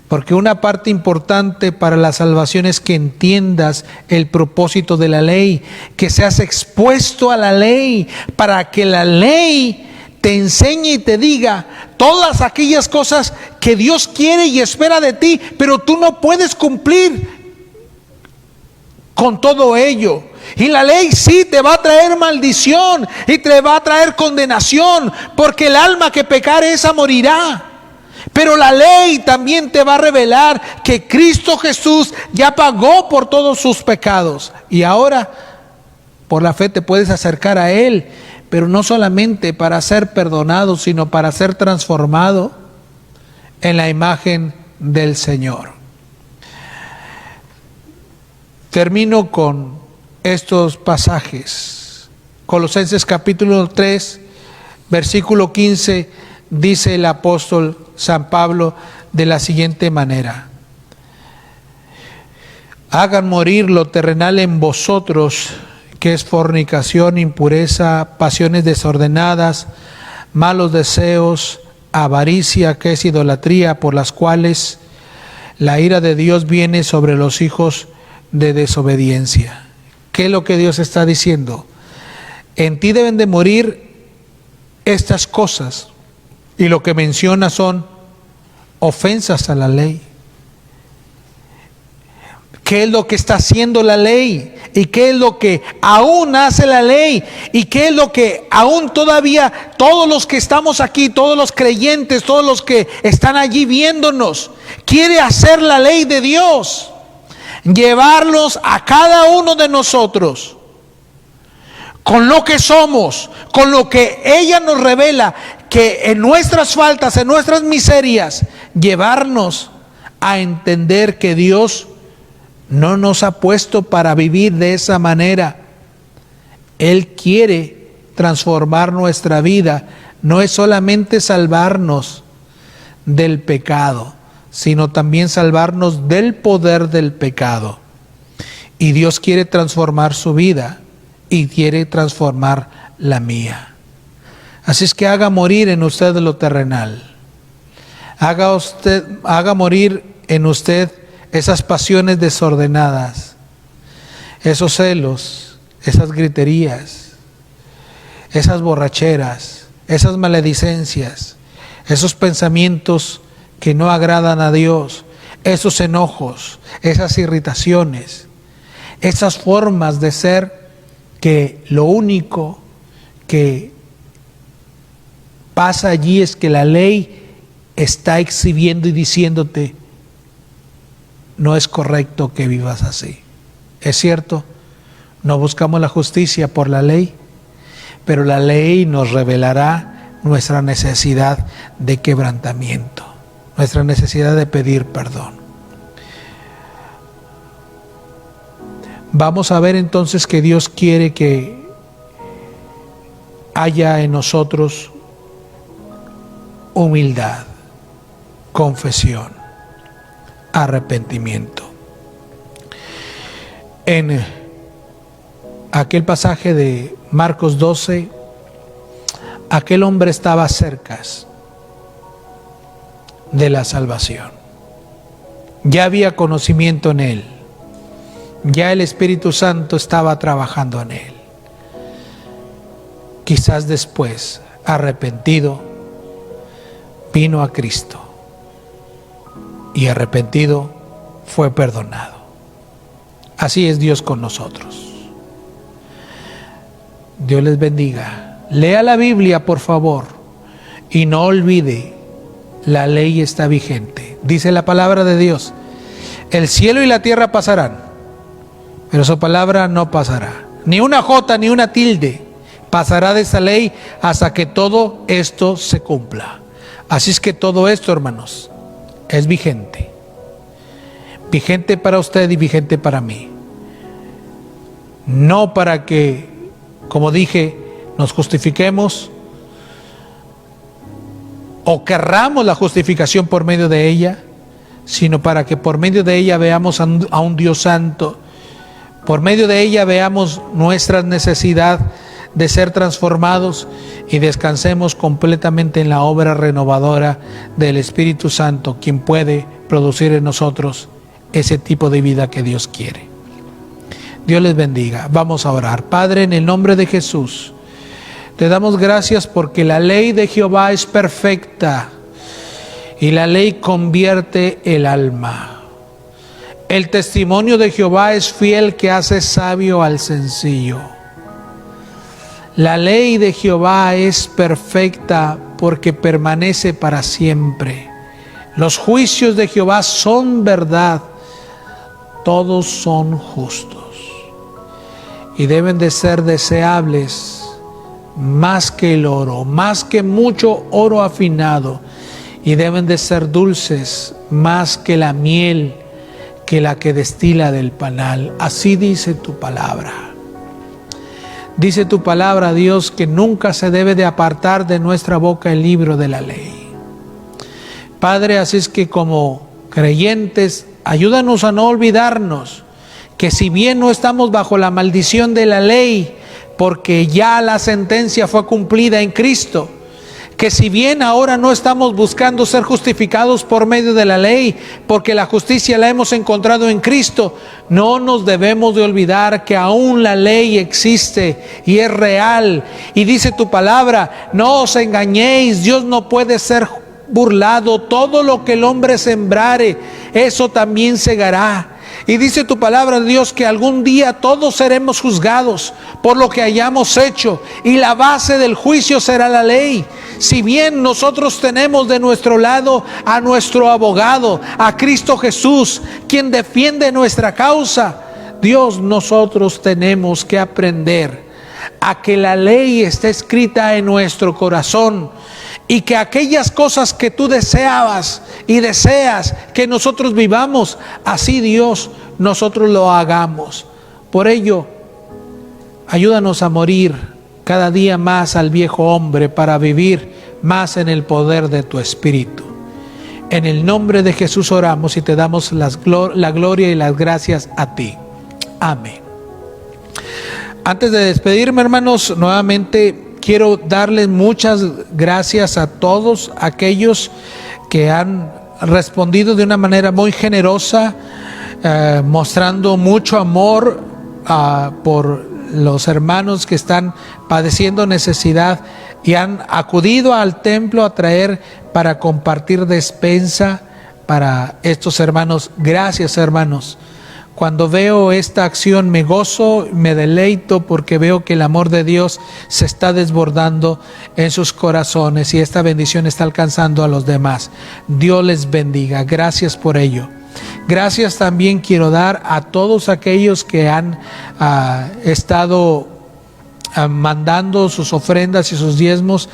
Porque una parte importante para la salvación es que entiendas el propósito de la ley, que seas expuesto a la ley, para que la ley te enseñe y te diga todas aquellas cosas que Dios quiere y espera de ti, pero tú no puedes cumplir con todo ello. Y la ley sí te va a traer maldición y te va a traer condenación, porque el alma que pecare esa morirá. Pero la ley también te va a revelar que Cristo Jesús ya pagó por todos sus pecados, y ahora por la fe te puedes acercar a Él, pero no solamente para ser perdonado, sino para ser transformado en la imagen del Señor. Termino con estos pasajes. Colosenses capítulo 3, versículo 15, dice el apóstol San Pablo de la siguiente manera: hagan morir lo terrenal en vosotros, que es fornicación, impureza, pasiones desordenadas, malos deseos, avaricia, que es idolatría, por las cuales la ira de Dios viene sobre los hijos de desobediencia. ¿Qué es lo que Dios está diciendo? En ti deben de morir estas cosas, y lo que menciona son ofensas a la ley. ¿Qué es lo que está haciendo la ley? ¿Y qué es lo que aún hace la ley? ¿Y qué es lo que aún todavía todos los que estamos aquí, todos los creyentes, todos los que están allí viéndonos, quiere hacer la ley de Dios? Llevarlos a cada uno de nosotros con lo que somos, con lo que ella nos revela, que en nuestras faltas, en nuestras miserias, llevarnos a entender que Dios no nos ha puesto para vivir de esa manera. Él quiere transformar nuestra vida. No es solamente salvarnos del pecado, sino también salvarnos del poder del pecado. Y Dios quiere transformar su vida y quiere transformar la mía. Así es que haga morir en usted lo terrenal. Haga morir en usted esas pasiones desordenadas, esos celos, esas griterías, esas borracheras, esas maledicencias, esos pensamientos que no agradan a Dios, esos enojos, esas irritaciones, esas formas de ser que lo único que pasa allí es que la ley está exhibiendo y diciéndote, no es correcto que vivas así. Es cierto, no buscamos la justicia por la ley, pero la ley nos revelará nuestra necesidad de quebrantamiento, nuestra necesidad de pedir perdón. Vamos a ver entonces que Dios quiere que haya en nosotros humildad, confesión, arrepentimiento. En aquel pasaje de Marcos 12, aquel hombre estaba cerca de la salvación. Ya había conocimiento en él. Ya el Espíritu Santo estaba trabajando en él. Quizás después, arrepentido, vino a Cristo. Y arrepentido, fue perdonado. Así es Dios con nosotros. Dios les bendiga. Lea la Biblia, por favor, y no olvide, la ley está vigente. Dice la palabra de Dios, el cielo y la tierra pasarán, pero su palabra no pasará. Ni una jota, ni una tilde pasará de esa ley hasta que todo esto se cumpla. Así es que todo esto, hermanos, es vigente. Vigente para usted y vigente para mí. No para que, como dije, nos justifiquemos o querramos la justificación por medio de ella, sino para que por medio de ella veamos a un Dios santo. Por medio de ella veamos nuestra necesidad de ser transformados y descansemos completamente en la obra renovadora del Espíritu Santo, quien puede producir en nosotros ese tipo de vida que Dios quiere. Dios les bendiga. Vamos a orar. Padre, en el nombre de Jesús, te damos gracias porque la ley de Jehová es perfecta y la ley convierte el alma. El testimonio de Jehová es fiel, que hace sabio al sencillo. La ley de Jehová es perfecta porque permanece para siempre. Los juicios de Jehová son verdad, todos son justos y deben de ser deseables más que el oro, más que mucho oro afinado, y deben de ser dulces más que la miel, que la que destila del panal. Así dice tu palabra. Dice tu palabra, Dios, que nunca se debe de apartar de nuestra boca el libro de la ley. Padre, así es que como creyentes, ayúdanos a no olvidarnos que si bien no estamos bajo la maldición de la ley, porque ya la sentencia fue cumplida en Cristo, que si bien ahora no estamos buscando ser justificados por medio de la ley, porque la justicia la hemos encontrado en Cristo, no nos debemos de olvidar que aún la ley existe y es real. Y dice tu palabra, no os engañéis, Dios no puede ser burlado. Todo lo que el hombre sembrare, eso también segará. Y dice tu palabra, Dios, que algún día todos seremos juzgados por lo que hayamos hecho, y la base del juicio será la ley. Si bien nosotros tenemos de nuestro lado a nuestro abogado, a Cristo Jesús, quien defiende nuestra causa, Dios, nosotros tenemos que aprender a que la ley está escrita en nuestro corazón, y que aquellas cosas que tú deseabas y deseas que nosotros vivamos, así Dios, nosotros lo hagamos. Por ello, ayúdanos a morir cada día más al viejo hombre para vivir más en el poder de tu Espíritu. En el nombre de Jesús oramos y te damos la gloria y las gracias a ti. Amén. Antes de despedirme, hermanos, nuevamente quiero darles muchas gracias a todos aquellos que han respondido de una manera muy generosa, mostrando mucho amor por los hermanos que están padeciendo necesidad y han acudido al templo a traer para compartir despensa para estos hermanos. Gracias, hermanos. Cuando veo esta acción me gozo, me deleito, porque veo que el amor de Dios se está desbordando en sus corazones y esta bendición está alcanzando a los demás. Dios les bendiga. Gracias por ello. Gracias también quiero dar a todos aquellos que han estado mandando sus ofrendas y sus diezmos.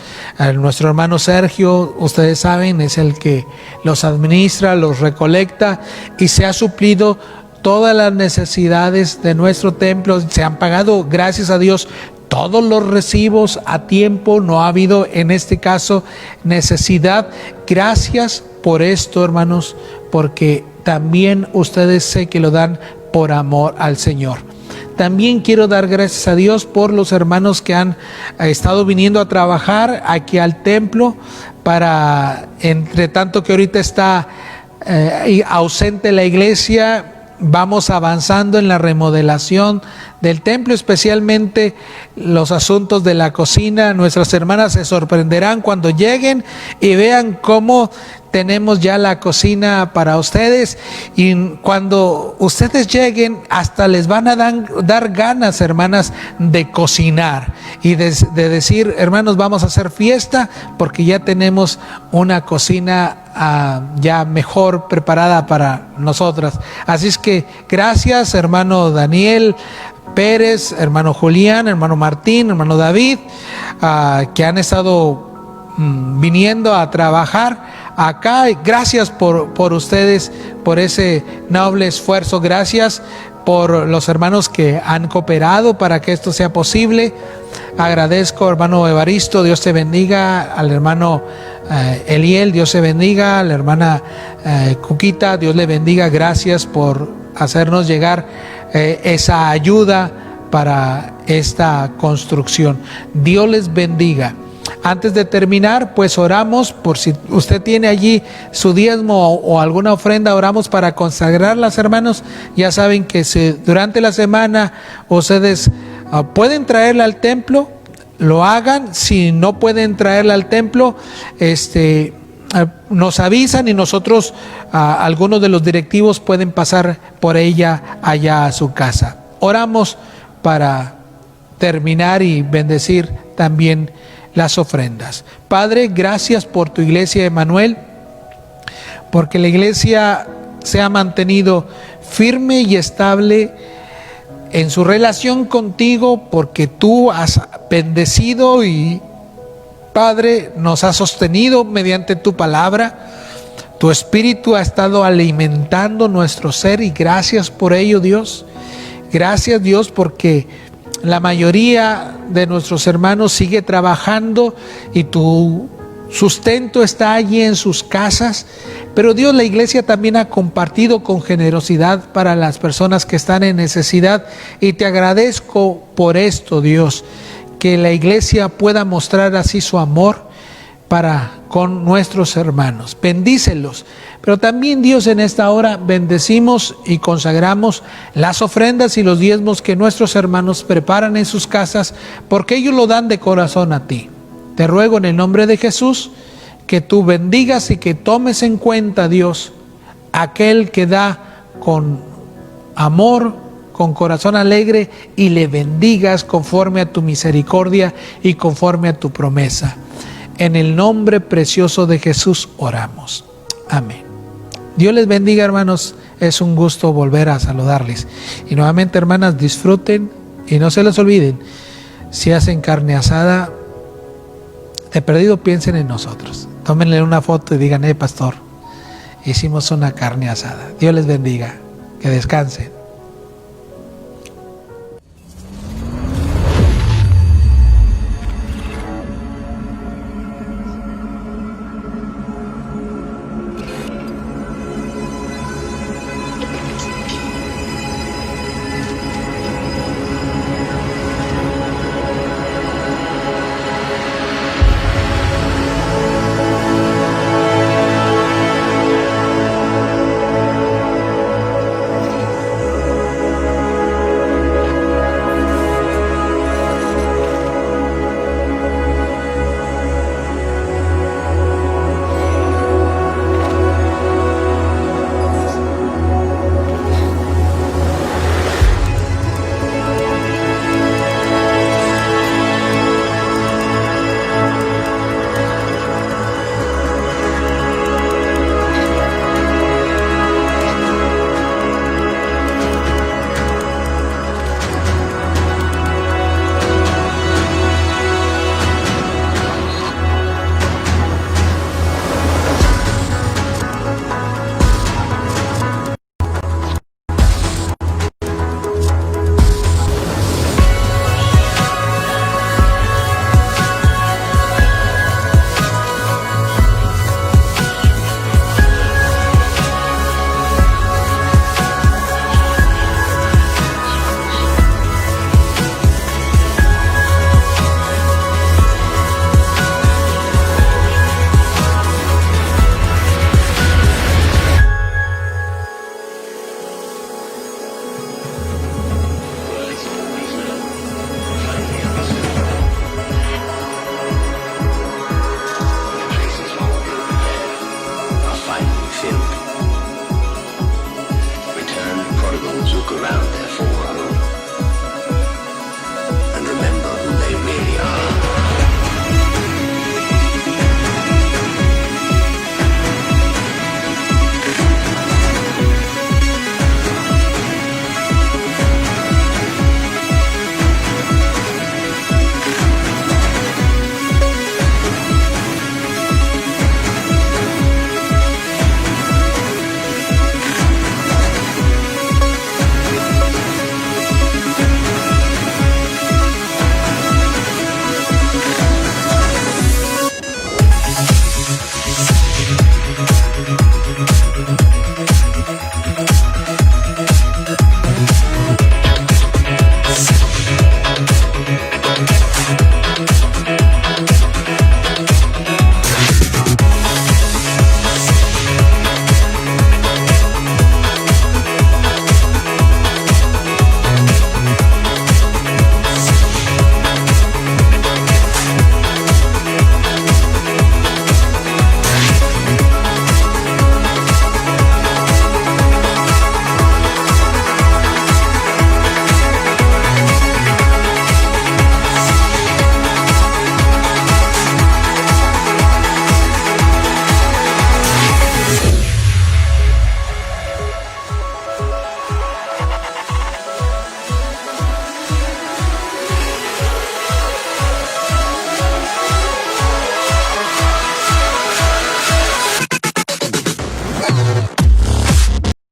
Nuestro hermano Sergio, ustedes saben, es el que los administra, los recolecta y se ha suplido todas las necesidades de nuestro templo. Se han pagado, gracias a Dios, todos los recibos a tiempo. No ha habido en este caso necesidad. Gracias por esto, hermanos, porque también ustedes sé que lo dan por amor al Señor. También quiero dar gracias a Dios por los hermanos que han estado viniendo a trabajar aquí al templo, para, entre tanto que ahorita está ausente la iglesia, vamos avanzando en la remodelación del templo, especialmente los asuntos de la cocina. Nuestras hermanas se sorprenderán cuando lleguen y vean cómo tenemos ya la cocina para ustedes, y cuando ustedes lleguen hasta les van a dar ganas, hermanas, de cocinar y de decir: hermanos, vamos a hacer fiesta porque ya tenemos una cocina ya mejor preparada para nosotras. Así es que gracias, hermano Daniel Pérez, hermano Julián, hermano Martín, hermano David, que han estado viniendo a trabajar acá. Gracias por ustedes, por ese noble esfuerzo. Gracias por los hermanos que han cooperado para que esto sea posible. Agradezco, hermano Evaristo, Dios te bendiga. Al hermano Eliel, Dios te bendiga. A la hermana Cuquita, Dios le bendiga. Gracias por hacernos llegar esa ayuda para esta construcción. Dios les bendiga. Antes de terminar, pues oramos por si usted tiene allí su diezmo o alguna ofrenda. Oramos para consagrarlas, hermanos. Ya saben que durante la semana ustedes pueden traerla al templo, lo hagan. Si no pueden traerla al templo, nos avisan y nosotros, algunos de los directivos pueden pasar por ella allá a su casa. Oramos para terminar y bendecir también las ofrendas. Padre, gracias por tu iglesia Emmanuel, porque la iglesia se ha mantenido firme y estable en su relación contigo, porque tú has bendecido y, Padre, nos has sostenido mediante tu palabra. Tu espíritu ha estado alimentando nuestro ser y gracias por ello, Dios. Gracias, Dios, porque la mayoría de nuestros hermanos sigue trabajando y tu sustento está allí en sus casas. Pero Dios, la iglesia también ha compartido con generosidad para las personas que están en necesidad. Y te agradezco por esto, Dios, que la iglesia pueda mostrar así su amor para con nuestros hermanos. Bendícelos. Pero también, Dios, en esta hora bendecimos y consagramos las ofrendas y los diezmos que nuestros hermanos preparan en sus casas, porque ellos lo dan de corazón a ti. Te ruego en el nombre de Jesús que tú bendigas y que tomes en cuenta, Dios, aquel que da con amor, con corazón alegre, y le bendigas conforme a tu misericordia y conforme a tu promesa. En el nombre precioso de Jesús oramos. Amén. Dios les bendiga, hermanos. Es un gusto volver a saludarles. Y nuevamente, hermanas, disfruten y no se les olviden, si hacen carne asada, de perdido piensen en nosotros. Tómenle una foto y digan: pastor, hicimos una carne asada. Dios les bendiga. Que descansen.